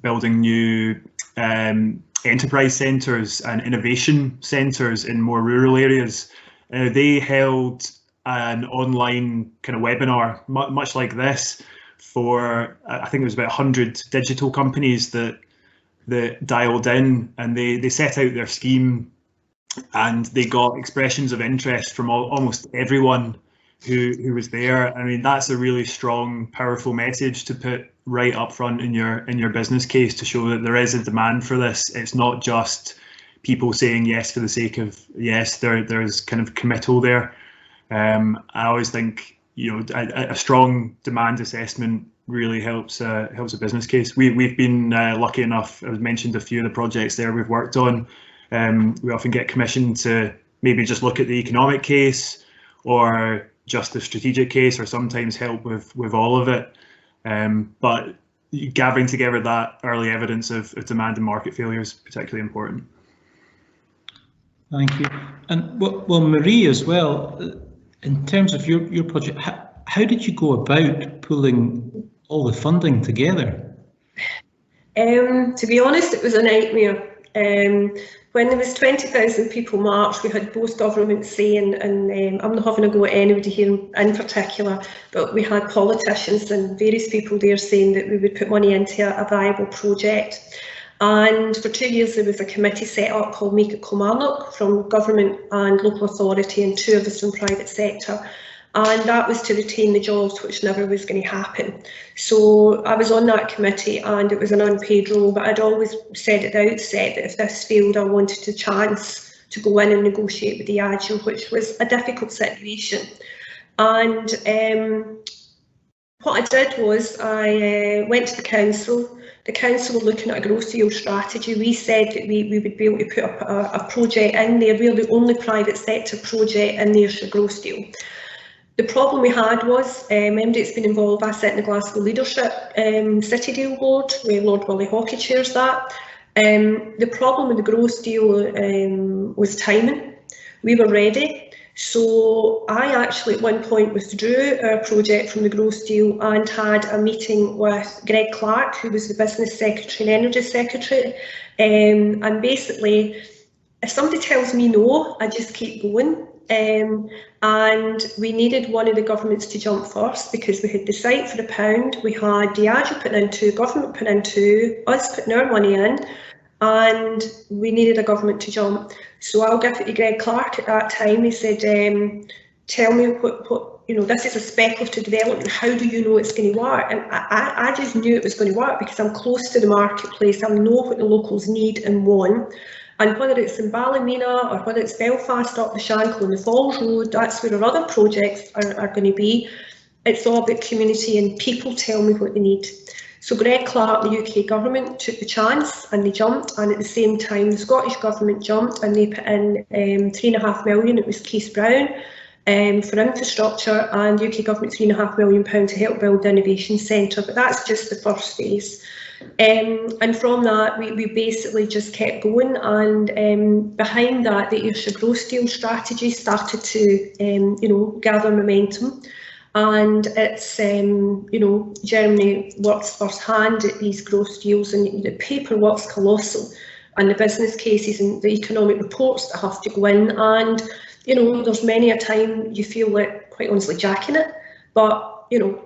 building new enterprise centres and innovation centres in more rural areas. They held an online kind of webinar, much like this, for I think it was about 100 digital companies that dialed in, and they set out their scheme, and they got expressions of interest from almost everyone who was there. I mean, that's a really strong, powerful message to put right up front in your business case to show that there is a demand for this. It's not just people saying yes for the sake of yes. There's kind of committal there. I always think a strong demand assessment really helps a business case. We've been lucky enough. I've mentioned a few of the projects there we've worked on. We often get commissioned to maybe just look at the economic case or just the strategic case, or sometimes help with all of it. But gathering together that early evidence of demand and market failure is particularly important. Thank you. And well, Marie as well, in terms of your project, how did you go about pulling all the funding together? To be honest, it was a nightmare. When there was 20,000 people march, we had both governments saying, and I'm not having a go at anybody here in particular, but we had politicians and various people there saying that we would put money into a viable project. And for 2 years there was a committee set up called Make It Kilmarnock from government and local authority, and 2 of us from private sector. And that was to retain the jobs, which never was going to happen. So I was on that committee, and it was an unpaid role, but I'd always said at the outset that if this failed, I wanted a chance to go in and negotiate with the Diageo, which was a difficult situation. And what I did was I went to the council. The council were looking at a growth deal strategy. We said that we would be able to put up a project in there. We're the only private sector project in there for growth deal. The problem we had was, MD's been involved. I sit in the Glasgow Leadership City Deal Board, where Lord Willie Hawkey chairs that. The problem with the growth deal was timing. We were ready. So I actually at one point withdrew our project from the growth deal and had a meeting with Greg Clark, who was the business secretary and energy secretary. And basically, if somebody tells me no, I just keep going. And we needed one of the governments to jump first because we had the site for £1, we had Diageo putting in 2, government putting in 2, us putting our money in, and we needed a government to jump. So I'll give it to Greg Clark at that time. He said, tell me what you know, this is a speculative development, how do you know it's going to work? And I just knew it was going to work because I'm close to the marketplace, I know what the locals need and want. And whether it's in Ballymena or whether it's Belfast up the Shankill and the Falls Road, that's where our other projects are going to be. It's all about community and people tell me what they need. So Greg Clark, the UK government, took the chance and they jumped, and at the same time the Scottish government jumped and they put in £3.5 million, it was Keith Brown, for infrastructure, and the UK government £3.5 million to help build the innovation centre, but that's just the first phase. And from that we basically just kept going, and behind that the Ayrshire Growth Deal strategy started to you know, gather momentum, and it's you know, Germany works first hand at these growth deals, and the paperwork's colossal, and the business cases and the economic reports that have to go in, and you know, there's many a time you feel like, quite honestly, jacking it, but you know,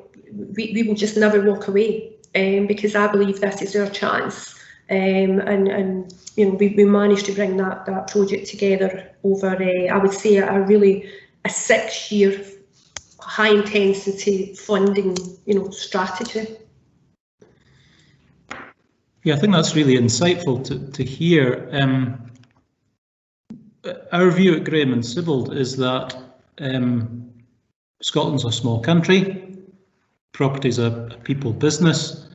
we will just never walk away. Because I believe this is our chance, and you know, we managed to bring that project together over I would say a 6-year high intensity funding, you know, strategy. Yeah, I think that's really insightful to hear. Our view at Graham and Sibbald is that Scotland's a small country, property's a people business,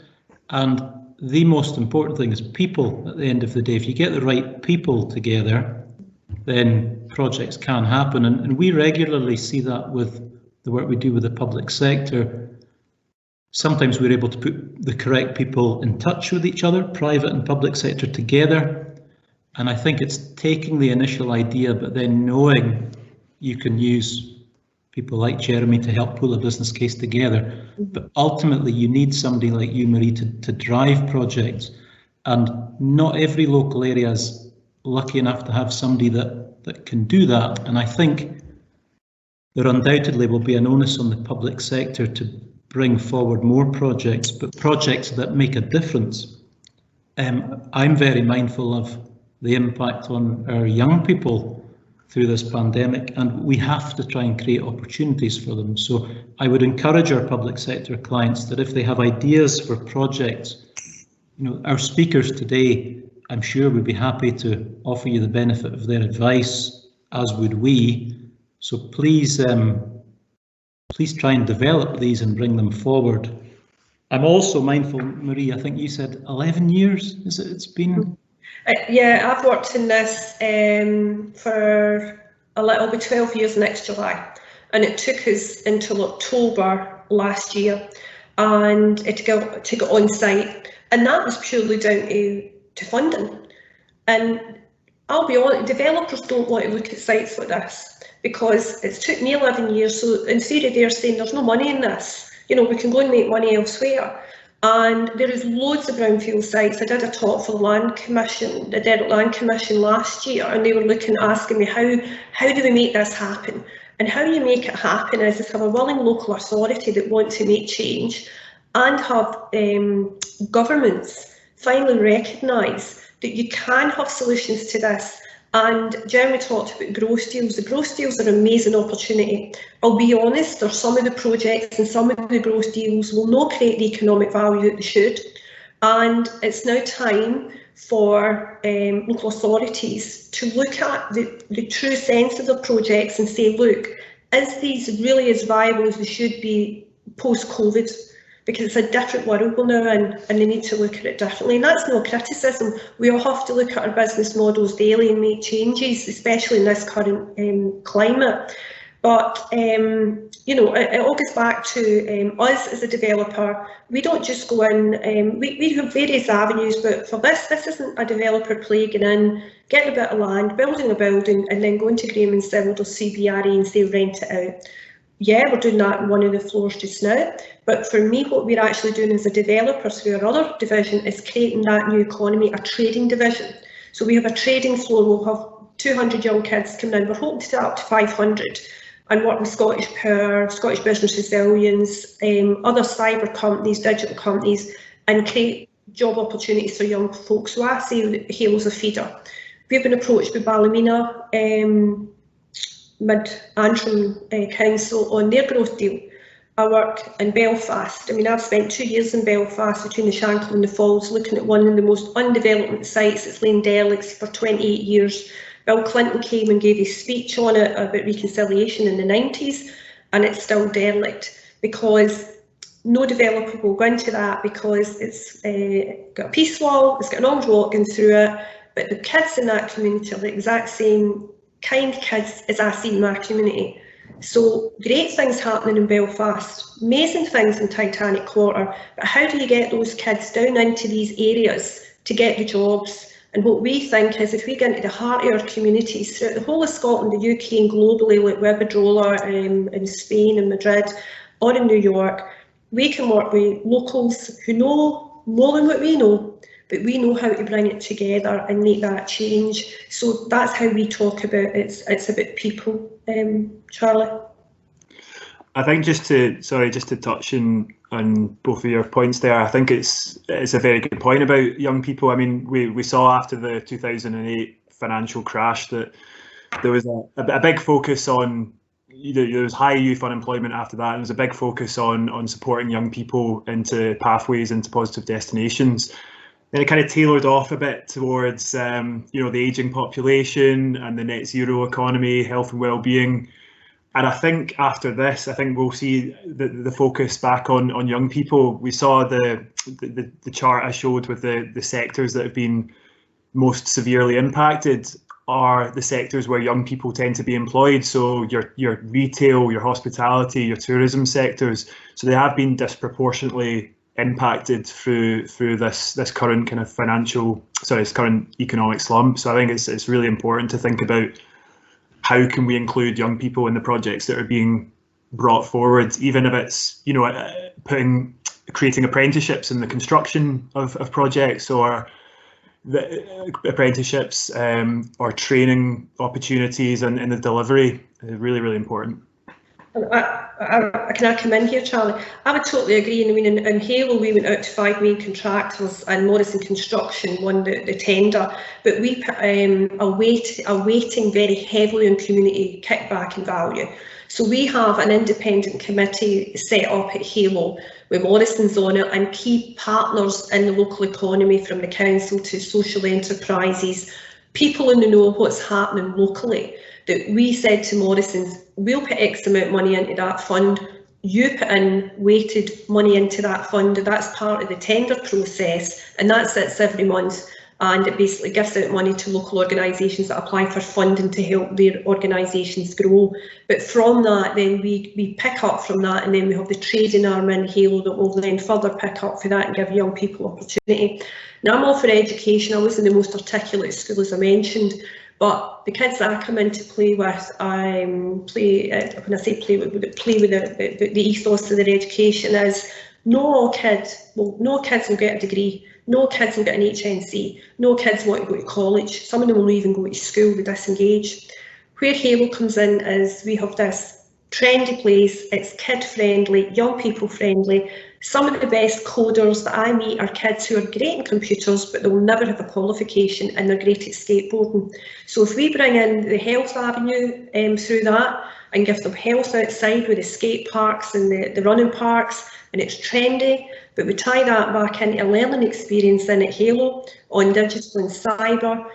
and the most important thing is people at the end of the day. If you get the right people together, then projects can happen, and we regularly see that with the work we do with the public sector. Sometimes we're able to put the correct people in touch with each other, private and public sector together, and I think it's taking the initial idea but then knowing you can use people like Jeremy to help pull a business case together. But ultimately you need somebody like you, Marie, to drive projects, and not every local area is lucky enough to have somebody that can do that. And I think there undoubtedly will be an onus on the public sector to bring forward more projects, but projects that make a difference. I'm very mindful of the impact on our young people through this pandemic, and we have to try and create opportunities for them. So I would encourage our public sector clients that if they have ideas for projects, you know, our speakers today, I'm sure would be happy to offer you the benefit of their advice, as would we. So please, please try and develop these and bring them forward. I'm also mindful, Marie, I think you said 11 years, is it? It's been. Yeah, I've worked in this for it'll be 12 years next July, and it took us until October last year, and to get on site, and that was purely down to funding. And I'll be honest, developers don't want to look at sites like this because it's took me 11 years. So in theory, they're saying there's no money in this. You know, we can go and make money elsewhere. And there is loads of brownfield sites. I did a talk for the Land Commission, the Derek Land Commission last year, and they were asking me how do we make this happen? And how you make it happen is have a willing local authority that want to make change, and have governments finally recognise that you can have solutions to this. And Jeremy talked about growth deals. The growth deals are an amazing opportunity. I'll be honest, there's some of the projects and some of the growth deals will not create the economic value that they should. And it's now time for local authorities to look at the true sense of the projects and say, look, is these really as viable as they should be post-COVID? Because it's a different world now, and they need to look at it differently. And that's no criticism. We all have to look at our business models daily and make changes, especially in this current climate. But you know, it all goes back to us as a developer. We don't just go in. We have various avenues, but for this isn't a developer plaguing in, getting a bit of land, building a building, and then going to Graham and Sibbald or CBRE and say rent it out. Yeah, we're doing that in one of the floors just now, but for me, what we're actually doing as a developer through our other division is creating that new economy, a trading division. So we have a trading floor. We'll have 200 young kids coming in. We're hoping to get up to 500 and work with Scottish Power, Scottish Business Resilience, other cyber companies, digital companies, and create job opportunities for young folks. So I say HALO's a feeder. We've been approached by Ballymena, Mid-Antrim Council on their growth deal. I work in Belfast. I mean, I've spent 2 years in Belfast between the Shankill and the Falls looking at one of the most undeveloped sites. It's lain derelict for 28 years. Bill Clinton came and gave his speech on it about reconciliation in the 90s, and it's still derelict because no developer will go into that because it's got a peace wall, it's got an old rock going through it, but the kids in that community are the exact same kind of kids as I see in my community. So great things happening in Belfast, amazing things in Titanic Quarter, but how do you get those kids down into these areas to get the jobs? And what we think is if we get into the heart of our communities throughout the whole of Scotland, the UK and globally, like Webadrola in Spain and Madrid or in New York, we can work with locals who know more than what we know, but we know how to bring it together and make that change. So that's how we talk about it. It's about people, Charlie. I think just to touch on both of your points there, I think it's a very good point about young people. I mean, we saw after the 2008 financial crash that there was a big focus on, there was high youth unemployment after that, and there was a big focus on supporting young people into pathways into positive destinations. Then it kind of tailored off a bit towards the ageing population and the net zero economy, health and well-being. And I think after this, we'll see the focus back on young people. We saw the chart I showed with the sectors that have been most severely impacted are the sectors where young people tend to be employed. So your retail, your hospitality, your tourism sectors. So they have been disproportionately impacted through this current kind of this current economic slump. So I think it's really important to think about how can we include young people in the projects that are being brought forward, even if it's creating apprenticeships in the construction of projects, or the apprenticeships or training opportunities in the delivery. Really, really important. Can I come in here, Charlie? I would totally agree. I mean, in HALO, we went out to 5 main contractors, and Morrison Construction won the tender. But we put a weighting very heavily on community kickback and value. So we have an independent committee set up at HALO with Morrison's on it and key partners in the local economy, from the council to social enterprises, people in the know what's happening locally. That we said to Morrison's, we'll put X amount of money into that fund, you put in weighted money into that fund, and that's part of the tender process, and that sits every month, and it basically gives out money to local organisations that apply for funding to help their organisations grow. But from that, then we pick up from that, and then we have the trading arm in HALO that will then further pick up for that and give young people opportunity. Now, I'm all for education. I wasn't the most articulate school, as I mentioned, but the kids that I come in to play with, when I say play with the ethos of their education is no kids will get a degree, no kids will get an HNC, no kids want to go to college, some of them will even go to school, they disengage. Where HALO comes in is we have this trendy place, it's kid friendly, young people friendly. Some of the best coders that I meet are kids who are great in computers, but they'll never have a qualification, and they're great at skateboarding. So if we bring in the health avenue through that and give them health outside with the skate parks and the running parks, and it's trendy, but we tie that back into a learning experience in at HALO on digital and cyber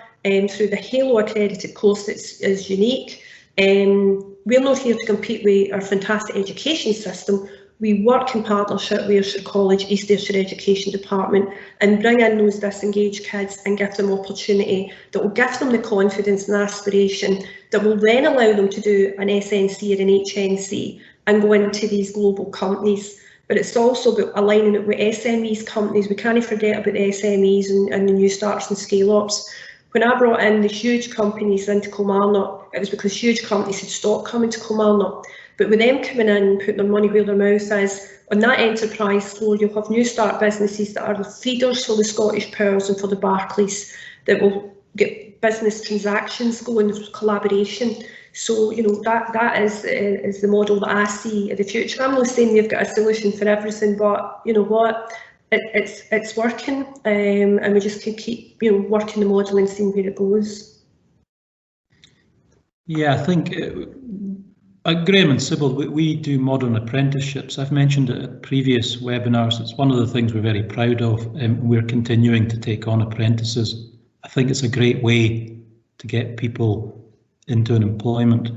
through the HALO accredited course that is unique. We're not here to compete with our fantastic education system. We work in partnership with Ayrshire College, East Ayrshire Education Department, and bring in those disengaged kids and give them opportunity that will give them the confidence and aspiration that will then allow them to do an SNC or an HNC and go into these global companies. But it's also about aligning it with SMEs companies. We can't forget about the SMEs and the new starts and scale-ups. When I brought in the huge companies into Kilmarnock, it was because huge companies had stopped coming to Kilmarnock. But with them coming in and putting their money where their mouth is, on that enterprise floor, you'll have new start businesses that are the feeders for the Scottish Powers and for the Barclays that will get business transactions going through collaboration. So, you know, that is the model that I see in the future. I'm not saying they've got a solution for everything, but you know what, it's working, and we just can keep, you know, working the model and seeing where it goes. Yeah, I think at Graham and Sibbald, we do modern apprenticeships. I've mentioned it at previous webinars. It's one of the things we're very proud of, and we're continuing to take on apprentices. I think it's a great way to get people into an employment.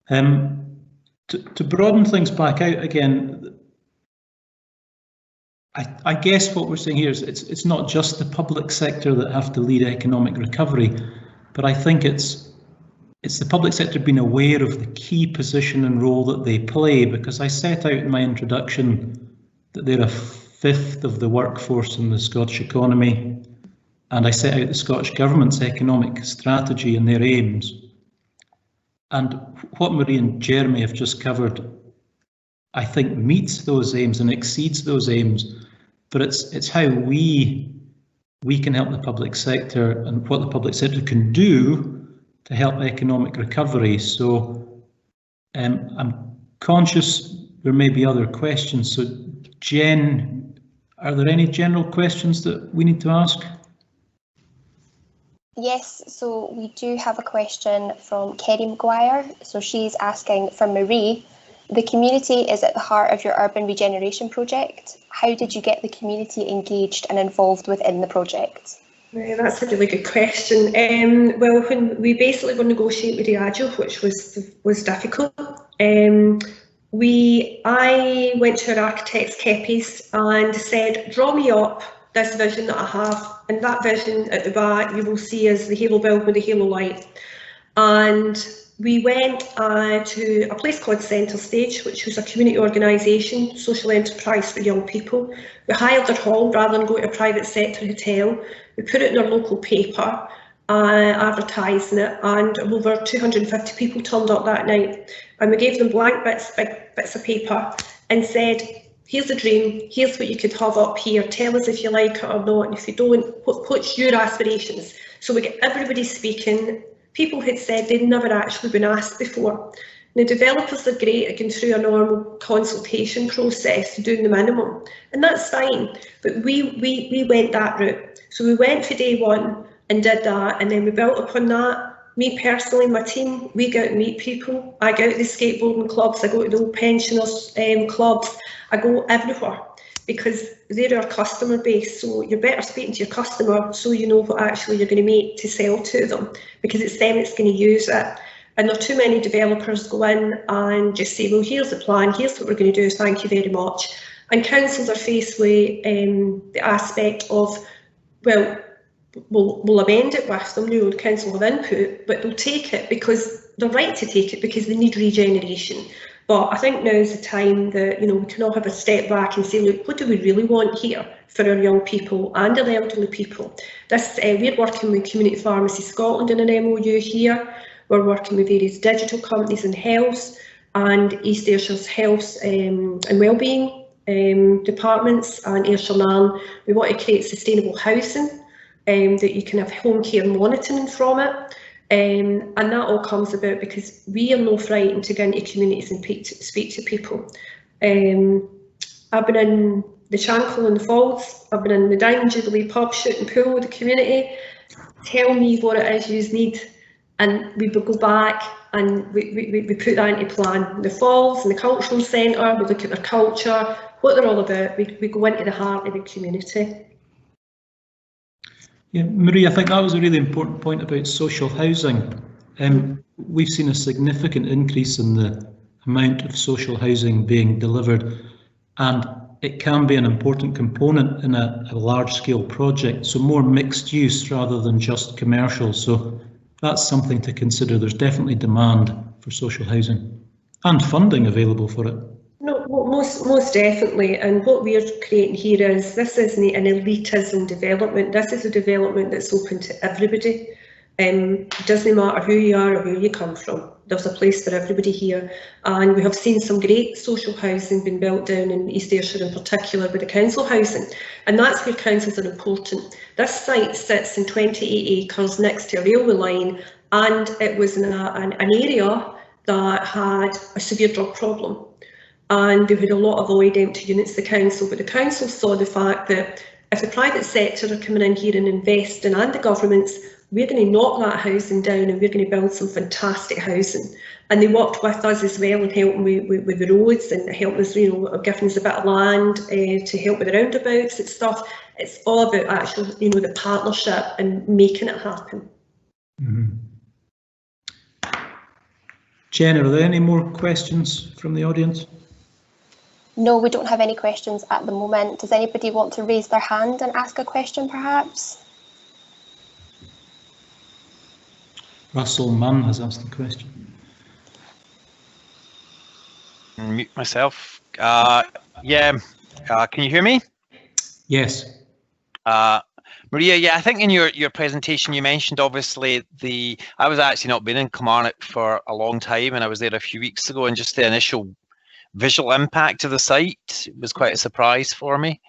To broaden things back out again, I guess what we're saying here is it's not just the public sector that have to lead economic recovery, but I think it's the public sector being aware of the key position and role that they play, because I set out in my introduction that they're a fifth of the workforce in the Scottish economy, and I set out the Scottish Government's economic strategy and their aims. And what Marie and Jeremy have just covered, I think, meets those aims and exceeds those aims. But it's how we can help the public sector and what the public sector can do to help economic recovery. So I'm conscious there may be other questions. So Jen, are there any general questions that we need to ask? Yes, so we do have a question from Kerry Maguire. So she's asking for Marie, the community is at the heart of your urban regeneration project. How did you get the community engaged and involved within the project? That's a really good question. Well, when we basically were negotiating with Diageo, which was difficult, I went to our architect's Keppies and said, draw me up this vision that I have, and that vision at the back you will see is the HALO build with the HALO light. And we went to a place called Centre Stage, which was a community organisation, social enterprise for young people. We hired their hall rather than go to a private sector hotel. We put it in our local paper, advertising it, and over 250 people turned up that night. And we gave them blank bits of paper and said, here's the dream, here's what you could have up here, tell us if you like it or not, and if you don't, what's your aspirations? So we get everybody speaking. People had said they'd never actually been asked before. Now, developers are great at going through a normal consultation process, doing the minimum, and that's fine, but we went that route. So we went for day one and did that, and then we built upon that. Me personally, my team, we go out and meet people. I go to the skateboarding clubs, I go to the old pensioners clubs, I go everywhere, because they're our customer base. So you're better speaking to your customer so you know what actually you're going to make to sell to them, because it's them that's going to use it. And there are too many developers go in and just say, well, here's the plan, here's what we're going to do, thank you very much. And councils are faced with the aspect of, well, we'll amend it with them, the council have input, but they'll take it because they're right to take it, because they need regeneration. But I think now's the time that, you know, we can all have a step back and say, look, what do we really want here for our young people and our elderly people? We're working with Community Pharmacy Scotland in an MOU here. We're working with various digital companies in health and East Ayrshire's health and wellbeing departments and Ayrshire Nan. We want to create sustainable housing that you can have home care monitoring from it. And that all comes about because we are not frightened to go into communities and speak to people. I've been in the Shankle and the Falls, I've been in the Diamond Jubilee pub shooting pool with the community. Tell me what it is you need, and we will go back and we put that into plan. The Falls and the Cultural Centre, we look at their culture, what they're all about, we go into the heart of the community. Yeah, Marie, I think that was a really important point about social housing. We've seen a significant increase in the amount of social housing being delivered, and it can be an important component in a large-scale project, so more mixed use rather than just commercial. So that's something to consider. There's definitely demand for social housing and funding available for it. No, most definitely. And what we're creating here is, this isn't an elitism development. This is a development that's open to everybody. It doesn't matter who you are or where you come from. There's a place for everybody here. And we have seen some great social housing being built down in East Ayrshire in particular with the council housing. And that's where councils are important. This site sits in 28 acres next to a railway line, and it was in an area that had a severe drug problem. And they had a lot of void empty units, the council, but the council saw the fact that if the private sector are coming in here and investing, and the governments, we're going to knock that housing down and we're going to build some fantastic housing. And they worked with us as well and helping with the roads and helping us, giving us a bit of land to help with the roundabouts and stuff. It's all about actually, the partnership and making it happen. Mm-hmm. Jen, are there any more questions from the audience? No, we don't have any questions at the moment. Does anybody want to raise their hand and ask a question, perhaps? Russell Munn has asked a question. Mute myself. Can you hear me? Yes. Maria, I think in your presentation you mentioned, obviously, I was actually not been in Kilmarnock for a long time, and I was there a few weeks ago, and just the initial visual impact of the site was quite a surprise for me.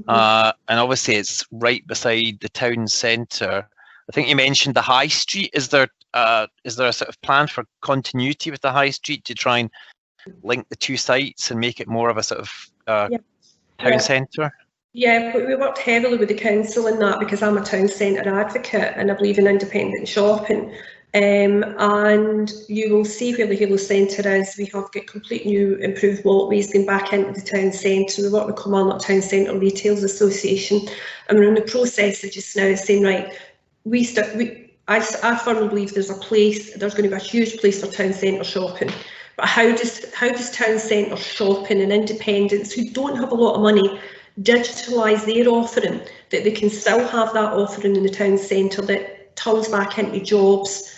And obviously it's right beside the town centre. I think you mentioned the high street. Is there a sort of plan for continuity with the high street to try and link the two sites and make it more of a sort of town centre? Yeah, but we worked heavily with the council in that, because I'm a town centre advocate and I believe in independent shopping. And you will see where the HALO Centre is. We have got complete new improved walkways going back into the town centre. We work with Kilmarnock Town Centre Retailers Association, and we're in the process of just now saying, right, I firmly believe there's going to be a huge place for town centre shopping. But how does town centre shopping and independents who don't have a lot of money digitalise their offering, that they can still have that offering in the town centre that turns back into jobs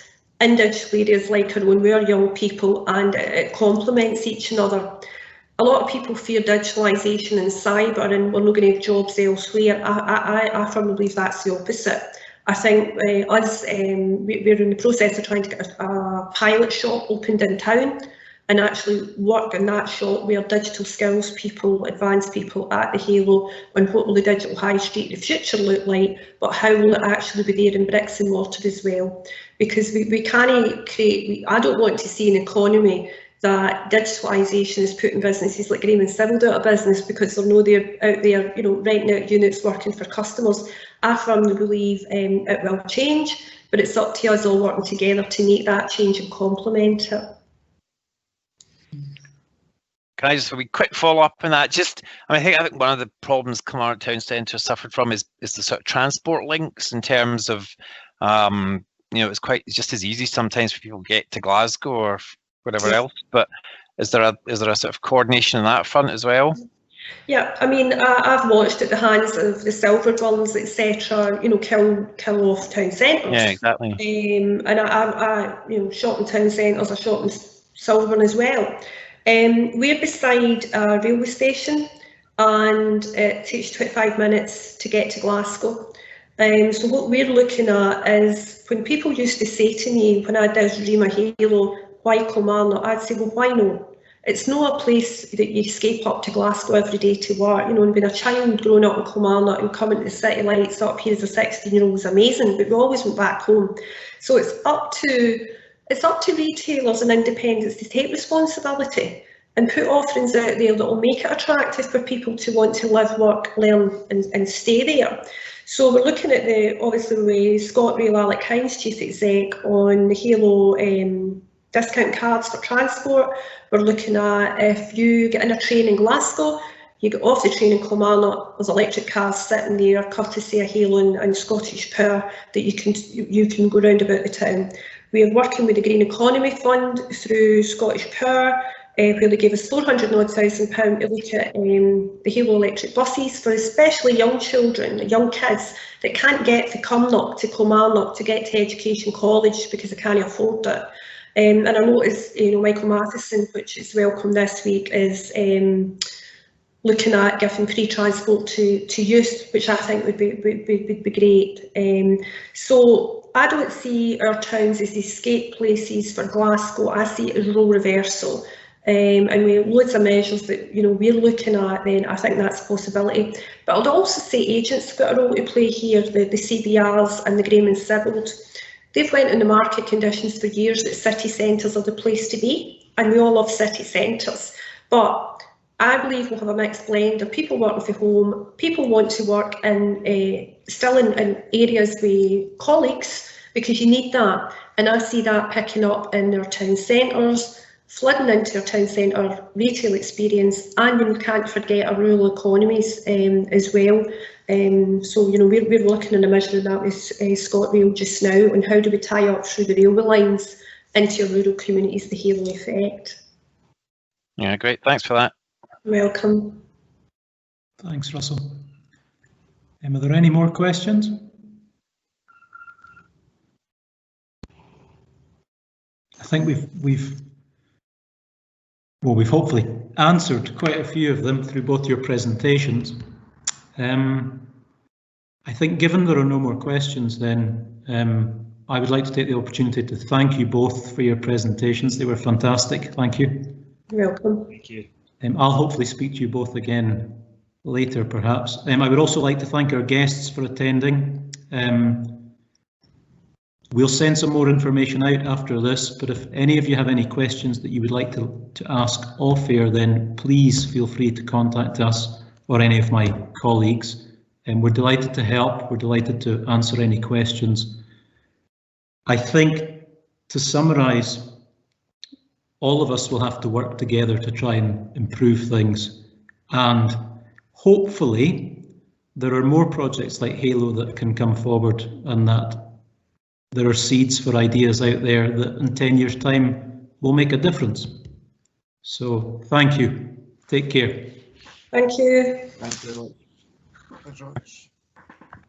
in digital areas like our own, we're young people, and it complements each other. A lot of people fear digitalisation and cyber and we're not going to have jobs elsewhere. I firmly believe that's the opposite. I think we're in the process of trying to get a pilot shop opened in town and actually work in that shop where digital skills people, advanced people at the HALO, and what will the digital high street of the future look like, but how will it actually be there in bricks and mortar as well? Because we can't create, I don't want to see an economy that digitalisation is putting businesses like Graham and Sibbald out of business because they're not out there, renting out units, working for customers. I firmly believe it will change, but it's up to us all working together to make that change and complement it. Can I just a quick follow up on that? I think one of the problems Kilmarnock Town Centre suffered from is the sort of transport links in terms of, it's just as easy sometimes for people to get to Glasgow or whatever else. But is there a sort of coordination on that front as well? Yeah, I mean, I've watched at the hands of the silver guns, etc. Kill off town centres. Yeah, exactly. And I shop in town centres. I shop in Silverburn as well. We're beside a railway station, and it takes 25 minutes to get to Glasgow. So what we're looking at is, when people used to say to me when I did dream of HALO, why Kilmarnock? I'd say, well, why no? It's not a place that you escape up to Glasgow every day to work. And being a child growing up in Kilmarnock and coming to the city lights up here as a 16-year-old was amazing, but we always went back home. So it's up to retailers and independents to take responsibility and put offerings out there that will make it attractive for people to want to live, work, learn and stay there. So we're looking at obviously Scott Ray Alec Hines, Chief Exec, on the HALO discount cards for transport. We're looking at, if you get in a train in Glasgow, you get off the train in Kilmarnock, there's electric cars sitting there, courtesy of HALO and Scottish Power, that you can go round about the town. We are working with the Green Economy Fund through Scottish Power, where they gave us £400,000 to look at the HALO electric buses for especially young children, young kids that can't get from Cumnock to Kilmarnock to get to Education College because they can't afford it. And I noticed, Michael Matheson, which is welcome this week, is looking at giving free transport to youth, which I think would be great. So I don't see our towns as escape places for Glasgow. I see it as role reversal. And we have loads of measures that we're looking at, then I think that's a possibility. But I'd also say agents have got a role to play here, the CBRs and the Graham and Sibbald. They've went in the market conditions for years that city centres are the place to be, and we all love city centres. But I believe we'll have a mixed blend of people working from home, people want to work in still in areas with colleagues, because you need that. And I see that picking up in our town centres, flooding into our town centre retail experience, and you can't forget our rural economies as well. So we're looking in a measure of that with ScotRail just now, and how do we tie up through the railway lines into our rural communities, the HALO effect. Yeah, great, thanks for that. Welcome. Thanks, Russell. Are there any more questions? I think we've hopefully answered quite a few of them through both your presentations. I think given there are no more questions, then I would like to take the opportunity to thank you both for your presentations. They were fantastic. Thank you. You're welcome. Thank you. I'll hopefully speak to you both again later, perhaps. I would also like to thank our guests for attending. We'll send some more information out after this, but if any of you have any questions that you would like to ask off air, then please feel free to contact us or any of my colleagues. And we're delighted to help. We're delighted to answer any questions. I think, to summarise, all of us will have to work together to try and improve things. And hopefully there are more projects like HALO that can come forward, and that there are seeds for ideas out there that in 10 years' time will make a difference. So thank you. Take care. Thank you. Thank you very much. Thanks very much.